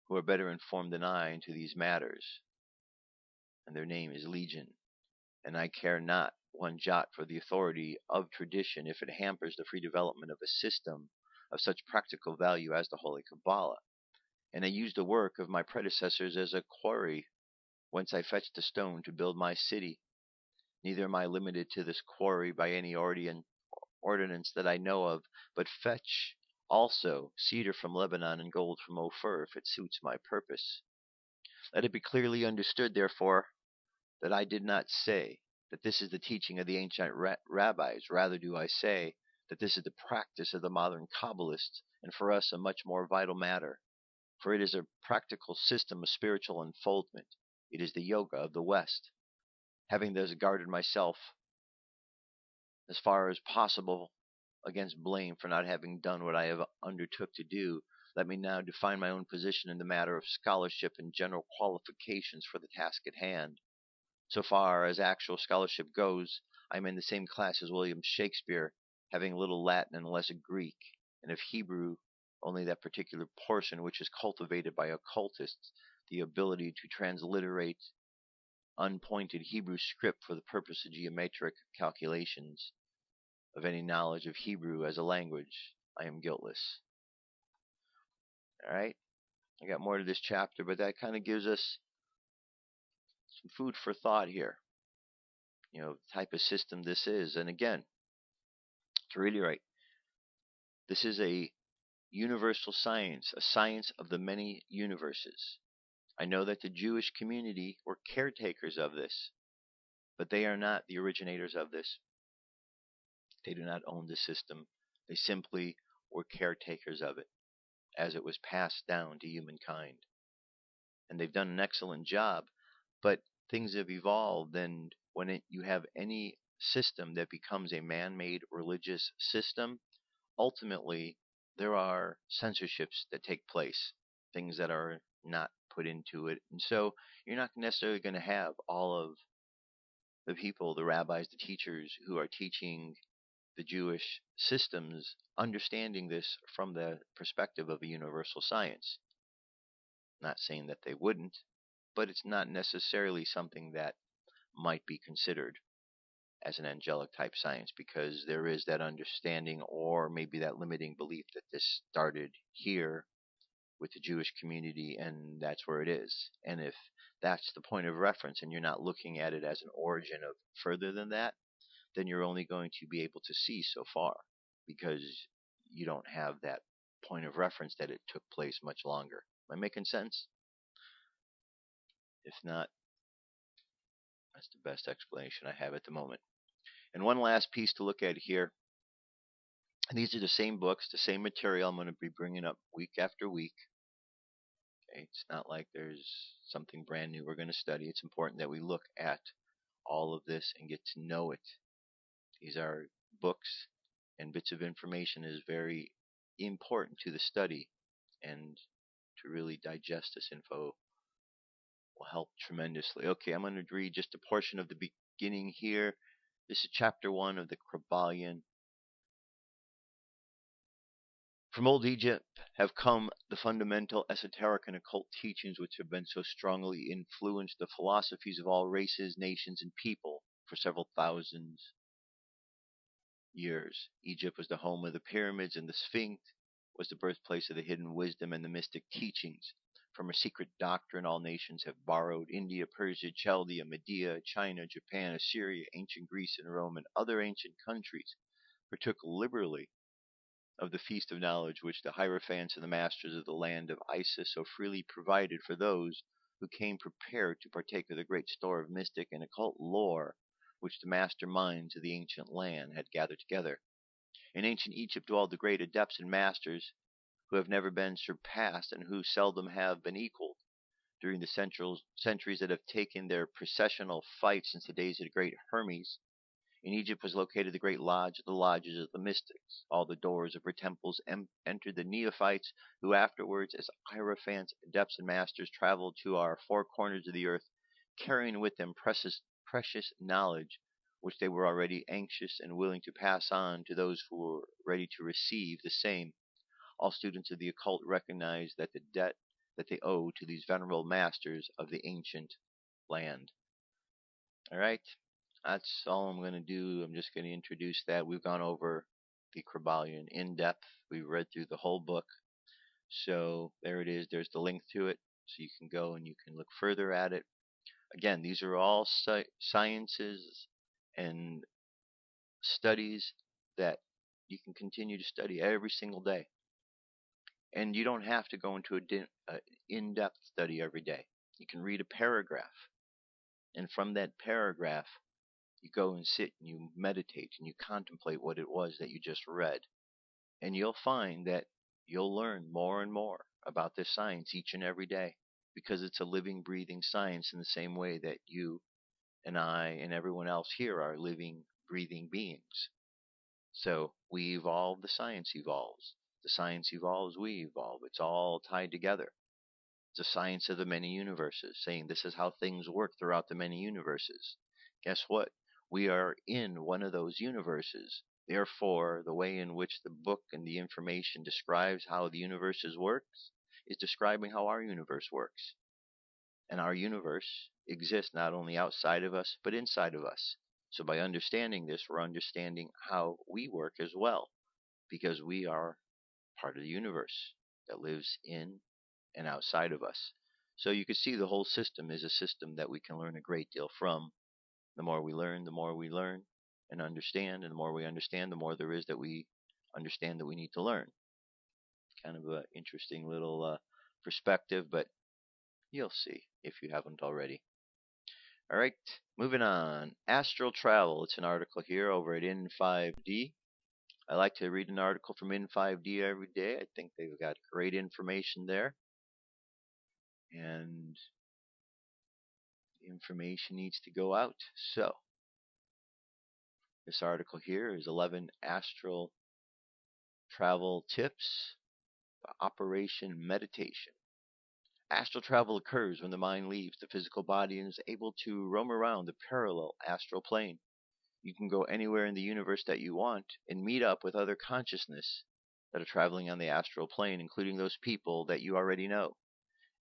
Speaker 2: who are better informed than I into these matters, and their name is Legion, and I care not one jot for the authority of tradition if it hampers the free development of a system of such practical value as the Holy Kabbalah. And I use the work of my predecessors as a quarry whence I fetched the stone to build my city. Neither am I limited to this quarry by any ordinance that I know of, but fetch also cedar from Lebanon and gold from Ophir, if it suits my purpose. Let it be clearly understood, therefore, that I did not say that this is the teaching of the ancient rabbis. Rather do I say that this is the practice of the modern Kabbalists, and for us a much more vital matter. For it is a practical system of spiritual unfoldment. It is the yoga of the West. Having thus guarded myself as far as possible against blame for not having done what I have undertook to do, let me now define my own position in the matter of scholarship and general qualifications for the task at hand. So far as actual scholarship goes, I am in the same class as William Shakespeare, having little Latin and less Greek, and of Hebrew only that particular portion which is cultivated by occultists, the ability to transliterate unpointed Hebrew script for the purpose of geometric calculations. Of any knowledge of Hebrew as a language, I am guiltless. Alright, I got more to this chapter, but that kind of gives us some food for thought here. You know, the type of system this is. And again, to reiterate, this is a universal science, a science of the many universes. I know that the Jewish community were caretakers of this, but they are not the originators of this. They do not own the system. They simply were caretakers of it as it was passed down to humankind. And they've done an excellent job, but things have evolved, and when you have any system that becomes a man-made religious system, ultimately there are censorships that take place, things that are not put into it. And so you're not necessarily going to have all of the people, the rabbis, the teachers who are teaching the Jewish systems understanding this from the perspective of a universal science. Not saying that they wouldn't, but it's not necessarily something that might be considered as an angelic type science, because there is that understanding, or maybe that limiting belief, that this started here with the Jewish community and that's where it is. And if that's the point of reference and you're not looking at it as an origin of further than that, then you're only going to be able to see so far, because you don't have that point of reference that it took place much longer. Am I making sense? If not, that's the best explanation I have at the moment. And one last piece to look at here. And these are the same books, the same material I'm going to be bringing up week after week. Okay? It's not like there's something brand new we're going to study. It's important that we look at all of this and get to know it. These are books and bits of information is very important to the study, and to really digest this info will help tremendously. Okay, I'm going to read just a portion of the beginning here. This is chapter 1 of the KYBALION. From old Egypt have come the fundamental esoteric and occult teachings which have been so strongly influenced the philosophies of all races, nations, and people for several thousands years. Egypt was the home of the pyramids, and the Sphinx was the birthplace of the hidden wisdom and the mystic teachings. From a secret doctrine all nations have borrowed: India, Persia, Chaldea, Media, China, Japan, Assyria, ancient Greece, and Rome, and other ancient countries partook liberally of the feast of knowledge which the hierophants and the masters of the land of Isis so freely provided for those who came prepared to partake of the great store of mystic and occult lore which the master minds of the ancient land had gathered together. In ancient Egypt dwelled the great adepts and masters who have never been surpassed and who seldom have been equaled. During the centuries that have taken their processional flight since the days of the great Hermes, in Egypt was located the great lodge of the lodges of the mystics. All the doors of her temples entered the neophytes, who afterwards, as hierophants, adepts, and masters, traveled to our four corners of the earth, carrying with them precious knowledge, which they were already anxious and willing to pass on to those who were ready to receive the same. All students of the occult recognize that the debt that they owe to these venerable masters of the ancient land. All right. That's all I'm going to do. I'm just going to introduce that. We've gone over the KYBALION in depth. We've read through the whole book. So there it is. There's the link to it. So you can go and you can look further at it. Again, these are all sciences and studies that you can continue to study every single day. And you don't have to go into an in-depth study every day. You can read a paragraph. And from that paragraph, you go and sit and you meditate and you contemplate what it was that you just read. And you'll find that you'll learn more and more about this science each and every day, because it's a living, breathing science in the same way that you and I and everyone else here are living, breathing beings. So we evolve, the science evolves. The science evolves, we evolve. It's all tied together. It's a science of the many universes, saying this is how things work throughout the many universes. Guess what? We are in one of those universes. Therefore, the way in which the book and the information describes how the universes works is describing how our universe works. And our universe exists not only outside of us, but inside of us. So by understanding this, we're understanding how we work as well, because we are part of the universe that lives in and outside of us. So you can see the whole system is a system that we can learn a great deal from. The more we learn and understand, and the more we understand, the more there is that we understand that we need to learn. Kind of an interesting little perspective, but you'll see if you haven't already. All right, moving on. Astral travel. It's an article here over at In5D. I like to read an article from In5D every day. I think they've got great information there. And the information needs to go out. So, this article here is 11 astral travel tips for Operation Meditation. Astral travel occurs when the mind leaves the physical body and is able to roam around the parallel astral plane. You can go anywhere in the universe that you want and meet up with other consciousness that are traveling on the astral plane, including those people that you already know.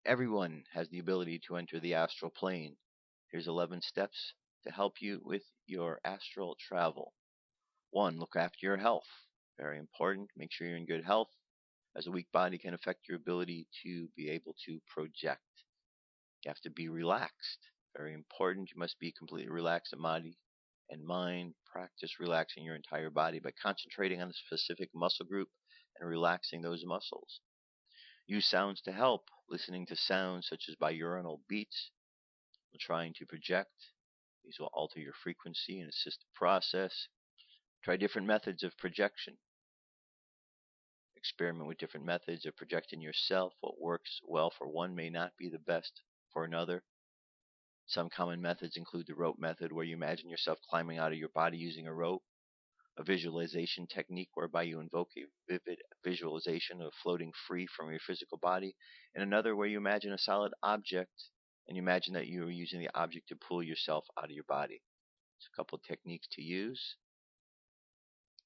Speaker 2: Everyone has the ability to enter the astral plane. Here's 11 steps to help you with your astral travel. 1. Look after your health. Very important. Make sure you're in good health, as a weak body can affect your ability to be able to project. You have to be relaxed. Very important. You must be completely relaxed in body and mind. Practice relaxing your entire body by concentrating on a specific muscle group and relaxing those muscles. Use sounds to help. Listening to sounds such as binaural beats while trying to project. These will alter your frequency and assist the process. Try different methods of projection. Experiment with different methods of projecting yourself. What works well for one may not be the best for another. Some common methods include the rope method, where you imagine yourself climbing out of your body using a rope. A visualization technique whereby you invoke a vivid visualization of floating free from your physical body. And another where you imagine a solid object and you imagine that you are using the object to pull yourself out of your body. There's a couple of techniques to use.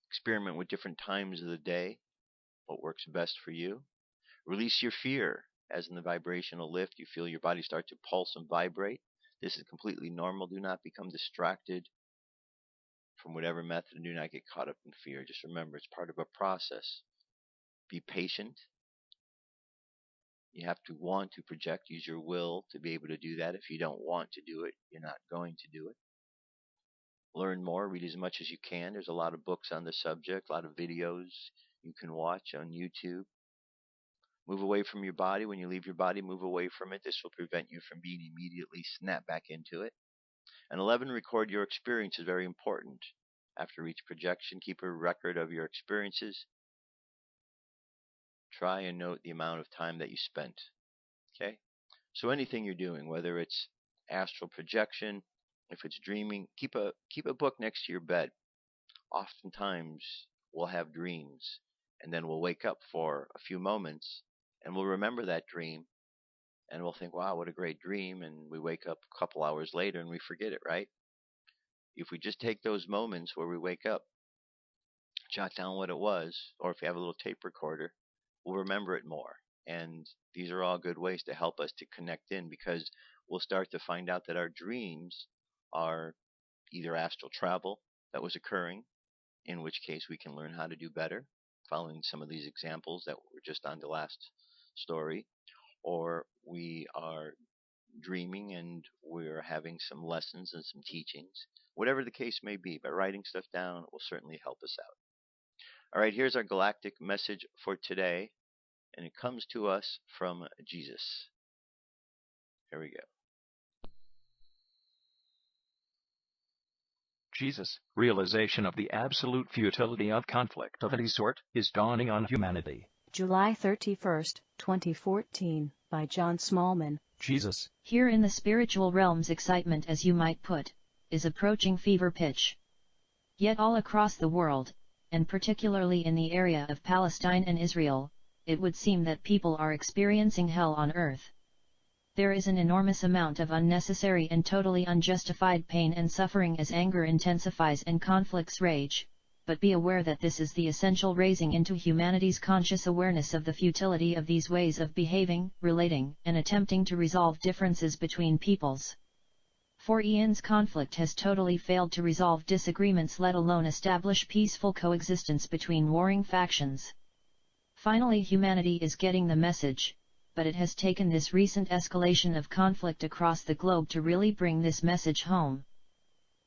Speaker 2: Experiment with different times of the day. What works best for you. Release your fear. As in the vibrational lift, you feel your body start to pulse and vibrate. This is completely normal. Do not become distracted from whatever method, and do not get caught up in fear. Just remember, it's part of a process. Be patient. You have to want to project. Use your will to be able to do that. If you don't want to do it, you're not going to do it. Learn more. Read as much as you can. There's a lot of books on the subject, a lot of videos you can watch on YouTube. Move away from your body. When you leave your body, move away from it. This will prevent you from being immediately snapped back into it. And 11, record your experience is very important. After each projection, keep a record of your experiences. Try and note the amount of time that you spent. Okay? So anything you're doing, whether it's astral projection, if it's dreaming, keep a book next to your bed. Oftentimes, we'll have dreams, and then we'll wake up for a few moments, and we'll remember that dream, and we'll think, wow, what a great dream, and we wake up a couple hours later and we forget it, right? If we just take those moments where we wake up, jot down what it was, or if you have a little tape recorder, we'll remember it more. And these are all good ways to help us to connect in, because we'll start to find out that our dreams are either astral travel that was occurring, in which case we can learn how to do better, following some of these examples that were just on the last story, or we are dreaming and we're having some lessons and some teachings. Whatever the case may be, by writing stuff down will certainly help us out. All right, here's our galactic message for today, and it comes to us from Jesus. Here we go.
Speaker 5: Jesus' realization of the absolute futility of conflict of any sort is dawning on humanity.
Speaker 6: July 31st, 2014, by John Smallman.
Speaker 5: Jesus.
Speaker 7: Here in the spiritual realms, excitement, as you might put, is approaching fever pitch. Yet all across the world, and particularly in the area of Palestine and Israel, it would seem that people are experiencing hell on earth. There is an enormous amount of unnecessary and totally unjustified pain and suffering as anger intensifies and conflicts rage, but be aware that this is the essential raising into humanity's conscious awareness of the futility of these ways of behaving, relating, and attempting to resolve differences between peoples. For eons, conflict has totally failed to resolve disagreements, let alone establish peaceful coexistence between warring factions. Finally, humanity is getting the message, but it has taken this recent escalation of conflict across the globe to really bring this message home.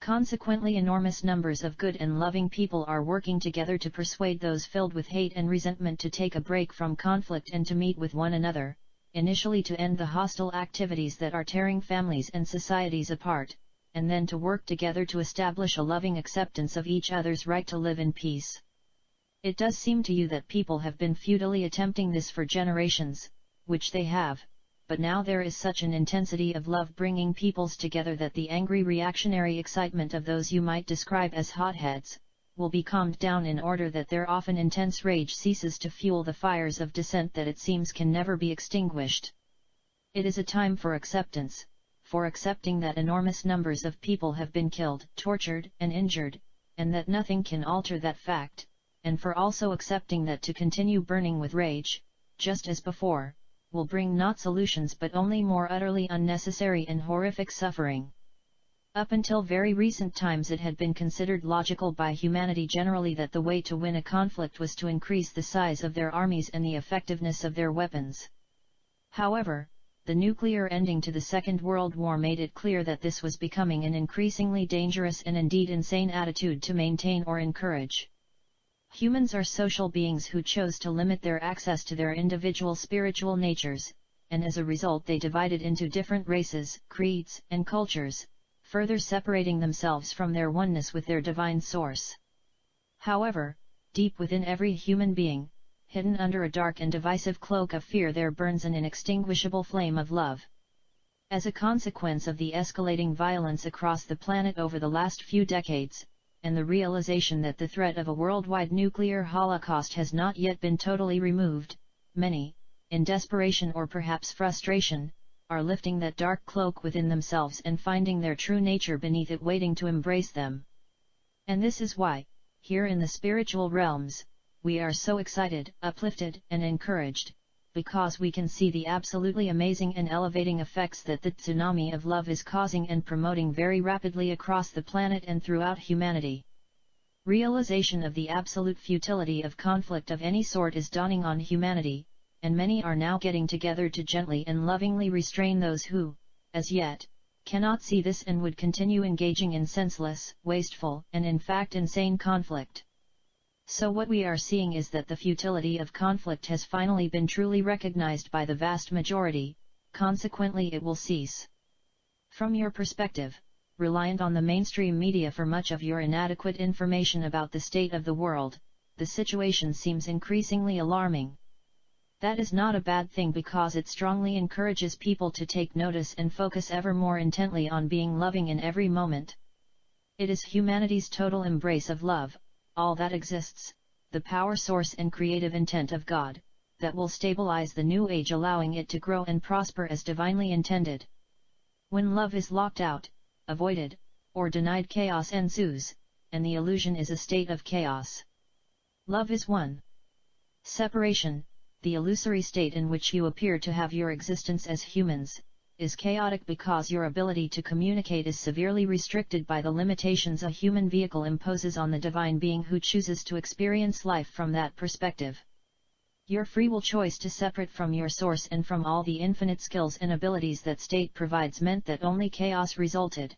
Speaker 7: Consequently, enormous numbers of good and loving people are working together to persuade those filled with hate and resentment to take a break from conflict and to meet with one another, initially to end the hostile activities that are tearing families and societies apart, and then to work together to establish a loving acceptance of each other's right to live in peace. It does seem to you that people have been futilely attempting this for generations, which they have, but now there is such an intensity of love bringing peoples together that the angry reactionary excitement of those you might describe as hotheads will be calmed down in order that their often intense rage ceases to fuel the fires of dissent that it seems can never be extinguished. It is a time for acceptance, for accepting that enormous numbers of people have been killed, tortured, and injured, and that nothing can alter that fact, and for also accepting that to continue burning with rage, just as before, will bring not solutions but only more utterly unnecessary and horrific suffering. Up until very recent times it had been considered logical by humanity generally that the way to win a conflict was to increase the size of their armies and the effectiveness of their weapons. However, the nuclear ending to the Second World War made it clear that this was becoming an increasingly dangerous and indeed insane attitude to maintain or encourage. Humans are social beings who chose to limit their access to their individual spiritual natures, and as a result they divided into different races, creeds, and cultures, further separating themselves from their oneness with their divine source. However, deep within every human being, hidden under a dark and divisive cloak of fear, there burns an inextinguishable flame of love. As a consequence of the escalating violence across the planet over the last few decades, and the realization that the threat of a worldwide nuclear holocaust has not yet been totally removed, many, in desperation or perhaps frustration, are lifting that dark cloak within themselves and finding their true nature beneath it waiting to embrace them. And this is why, here in the spiritual realms, we are so excited, uplifted, and encouraged, because we can see the absolutely amazing and elevating effects that the tsunami of love is causing and promoting very rapidly across the planet and throughout humanity. Realization of the absolute futility of conflict of any sort is dawning on humanity, and many are now getting together to gently and lovingly restrain those who, as yet, cannot see this and would continue engaging in senseless, wasteful, and in fact insane conflict. So what we are seeing is that the futility of conflict has finally been truly recognized by the vast majority, consequently it will cease. From your perspective, reliant on the mainstream media for much of your inadequate information about the state of the world, the situation seems increasingly alarming. That is not a bad thing because it strongly encourages people to take notice and focus ever more intently on being loving in every moment. It is humanity's total embrace of love, all that exists, the power source and creative intent of God, that will stabilize the new age, allowing it to grow and prosper as divinely intended. When love is locked out, avoided, or denied, chaos ensues, and the illusion is a state of chaos. Love is one. Separation, the illusory state in which you appear to have your existence as humans, is chaotic because your ability to communicate is severely restricted by the limitations a human vehicle imposes on the divine being who chooses to experience life from that perspective. Your free will choice to separate from your source and from all the infinite skills and abilities that state provides meant that only chaos resulted.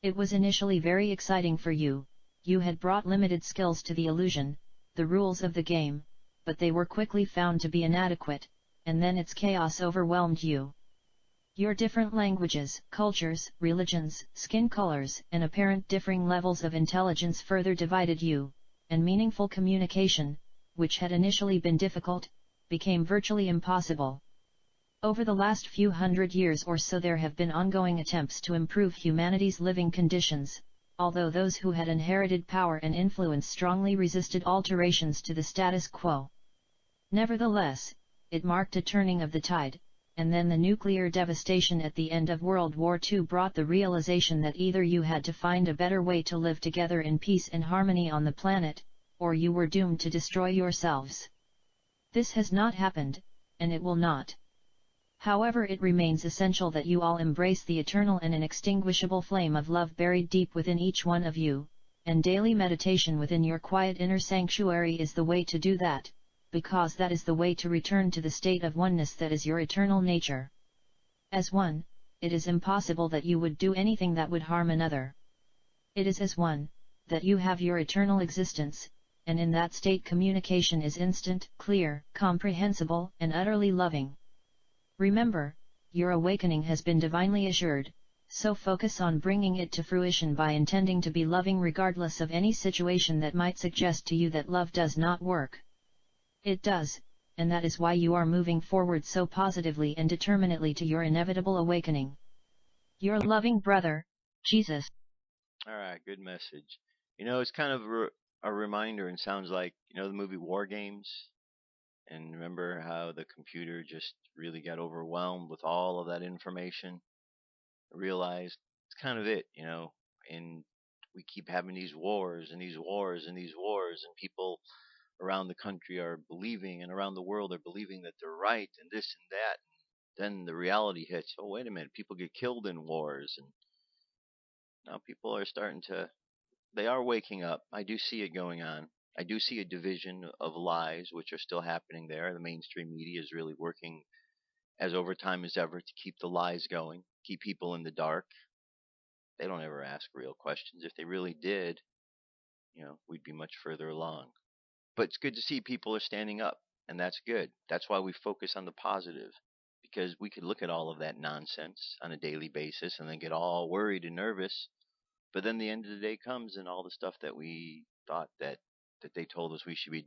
Speaker 7: It was initially very exciting for you, you had brought limited skills to the illusion, the rules of the game, but they were quickly found to be inadequate, and then its chaos overwhelmed you. Your different languages, cultures, religions, skin colors, and apparent differing levels of intelligence further divided you, and meaningful communication, which had initially been difficult, became virtually impossible. Over the last few hundred years or so there have been ongoing attempts to improve humanity's living conditions, although those who had inherited power and influence strongly resisted alterations to the status quo. Nevertheless, it marked a turning of the tide, and then the nuclear devastation at the end of World War II brought the realization that either you had to find a better way to live together in peace and harmony on the planet, or you were doomed to destroy yourselves. This has not happened, and it will not. However, it remains essential that you all embrace the eternal and inextinguishable flame of love buried deep within each one of you, and daily meditation within your quiet inner sanctuary is the way to do that, because that is the way to return to the state of oneness that is your eternal nature. As one, it is impossible that you would do anything that would harm another. It is as one, that you have your eternal existence, and in that state communication is instant, clear, comprehensible, and utterly loving. Remember, your awakening has been divinely assured, so focus on bringing it to fruition by intending to be loving regardless of any situation that might suggest to you that love does not work. It does, and that is why you are moving forward so positively and determinedly to your inevitable awakening. Your loving brother, Jesus.
Speaker 2: Alright, good message. You know, it's kind of a reminder and sounds like, you know, the movie War Games? And remember how the computer just really got overwhelmed with all of that information? I realized it's kind of it, and we keep having these wars and these wars and these wars, and people around the country are believing, and around the world are believing that they're right and this and that. Then the reality hits. Oh, wait a minute. People get killed in wars. And now people are they are waking up. I do see it going on. I do see a division of lies, which are still happening there. The mainstream media is really working as overtime as ever to keep the lies going, keep people in the dark. They don't ever ask real questions. If they really did, we'd be much further along. But it's good to see people are standing up, and that's good. That's why we focus on the positive, because we could look at all of that nonsense on a daily basis and then get all worried and nervous. But then the end of the day comes, and all the stuff that we thought that they told us we should be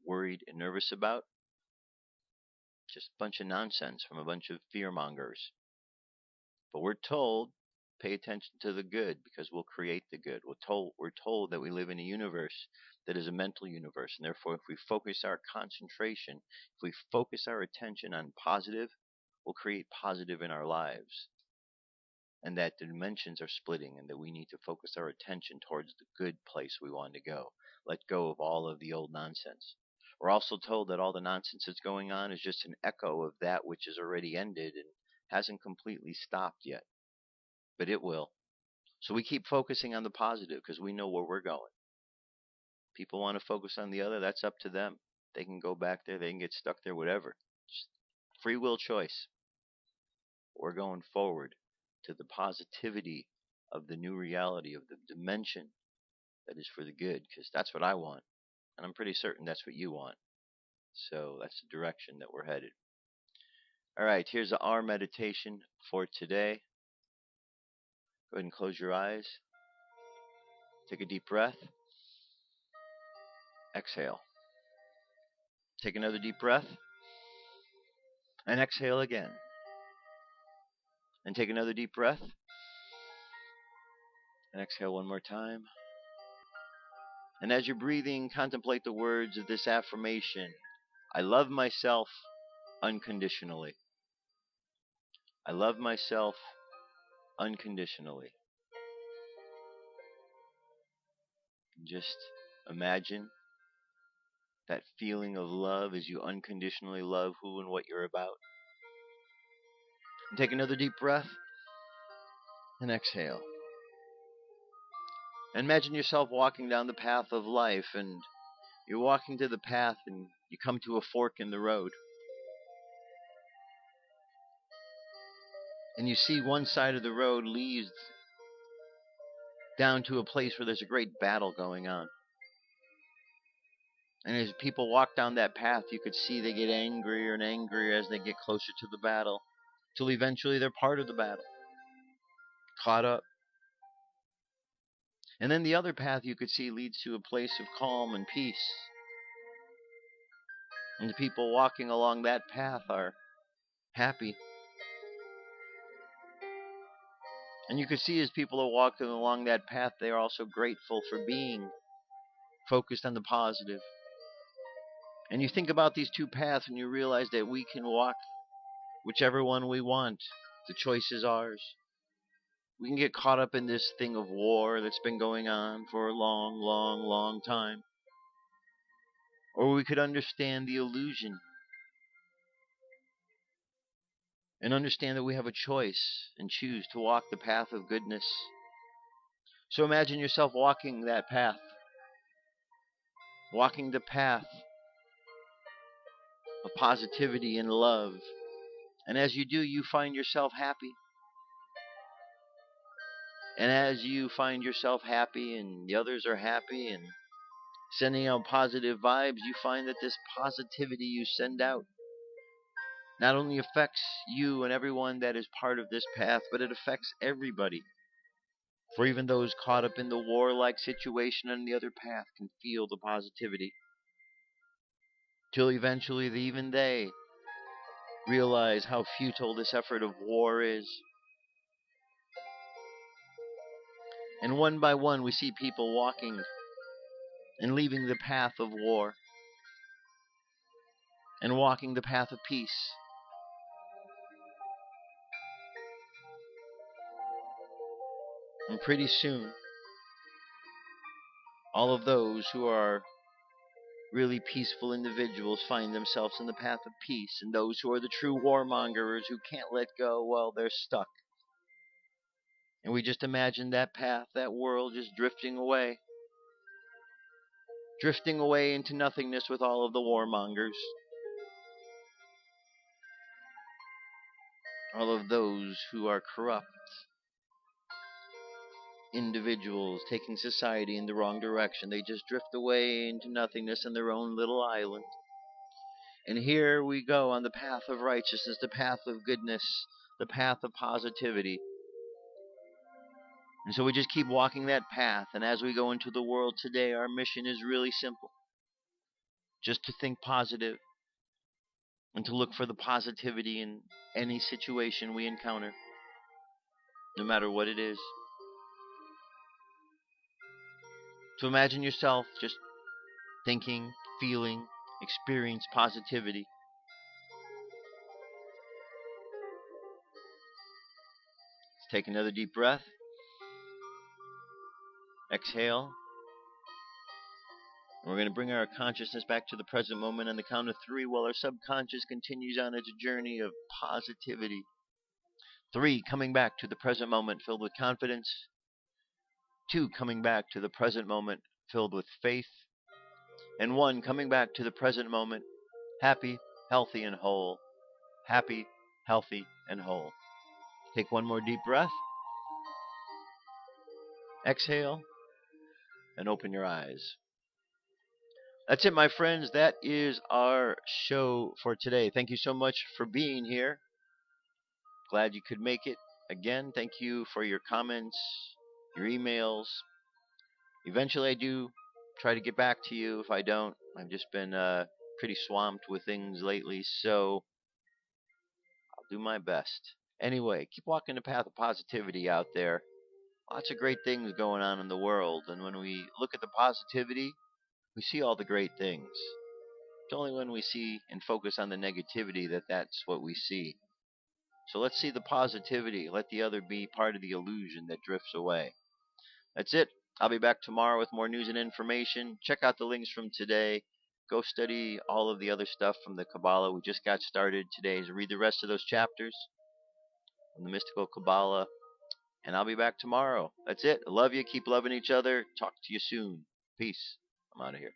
Speaker 2: worried and nervous about, just a bunch of nonsense from a bunch of fear mongers. But we're told, pay attention to the good, because we'll create the good. We're told that we live in a universe that is a mental universe, and therefore if we focus our concentration, if we focus our attention on positive, we'll create positive in our lives. And that the dimensions are splitting, and that we need to focus our attention towards the good place we want to go. Let go of all of the old nonsense. We're also told that all the nonsense that's going on is just an echo of that which has already ended and hasn't completely stopped yet. But it will. So we keep focusing on the positive because we know where we're going. People want to focus on the other, that's up to them. They can go back there, they can get stuck there, whatever. Just free will choice. We're going forward to the positivity of the new reality, of the dimension that is for the good, because that's what I want. And I'm pretty certain that's what you want. So that's the direction that we're headed. All right, here's our meditation for today. Go ahead and close your eyes. Take a deep breath. Exhale. Take another deep breath. And exhale again. And take another deep breath. And exhale one more time. And as you're breathing, contemplate the words of this affirmation. I love myself unconditionally. I love myself unconditionally. Just imagine that feeling of love as you unconditionally love who and what you're about. And take another deep breath. And exhale. And imagine yourself walking down the path of life, and you're walking to the path and you come to a fork in the road. And you see one side of the road leads down to a place where there's a great battle going on. And as people walk down that path, you could see they get angrier and angrier as they get closer to the battle, till eventually they're part of the battle, caught up. And then the other path you could see leads to a place of calm and peace. And the people walking along that path are happy. And you could see as people are walking along that path, they are also grateful for being focused on the positive. And you think about these two paths and you realize that we can walk whichever one we want. The choice is ours. We can get caught up in this thing of war that's been going on for a long, long, long time. Or we could understand the illusion and understand that we have a choice and choose to walk the path of goodness. So imagine yourself walking that path, walking the path of positivity and love. And as you do, you find yourself happy. And as you find yourself happy and the others are happy and sending out positive vibes, you find that this positivity you send out not only affects you and everyone that is part of this path, but it affects everybody. For even those caught up in the warlike situation on the other path can feel the positivity. Till eventually even they realize how futile this effort of war is. And one by one we see people walking and leaving the path of war. and walking the path of peace. And pretty soon, all of those who are really peaceful individuals find themselves in the path of peace, and those who are the true warmongers who can't let go, well, they're stuck. And we just imagine that path, that world just drifting away into nothingness with all of the warmongers, all of those who are corrupt individuals taking society in the wrong direction. They just drift away into nothingness in their own little island. And here we go on the path of righteousness, the path of goodness, the path of positivity. And so we just keep walking that path. And as we go into the world today, our mission is really simple. Just to think positive and to look for the positivity in any situation we encounter, no matter what it is. So imagine yourself just thinking, feeling, experience positivity. Let's take another deep breath. Exhale. And we're going to bring our consciousness back to the present moment on the count of 3 while our subconscious continues on its journey of positivity. 3, coming back to the present moment filled with confidence. 2, coming back to the present moment filled with faith. And 1, coming back to the present moment happy, healthy, and whole. Happy, healthy, and whole. Take one more deep breath. Exhale. And open your eyes. That's it, my friends. That is our show for today. Thank you so much for being here. Glad you could make it. Again, thank you for your comments, your emails. Eventually, I do try to get back to you. If I don't, I've just been pretty swamped with things lately, so I'll do my best. Anyway, keep walking the path of positivity out there. Lots of great things going on in the world, and when we look at the positivity, we see all the great things. It's only when we see and focus on the negativity that that's what we see. So let's see the positivity. Let the other be part of the illusion that drifts away. That's it. I'll be back tomorrow with more news and information. Check out the links from today. Go study all of the other stuff from the Kabbalah. We just got started today. So read the rest of those chapters from the mystical Kabbalah. And I'll be back tomorrow. That's it. I love you. Keep loving each other. Talk to you soon. Peace. I'm out of here.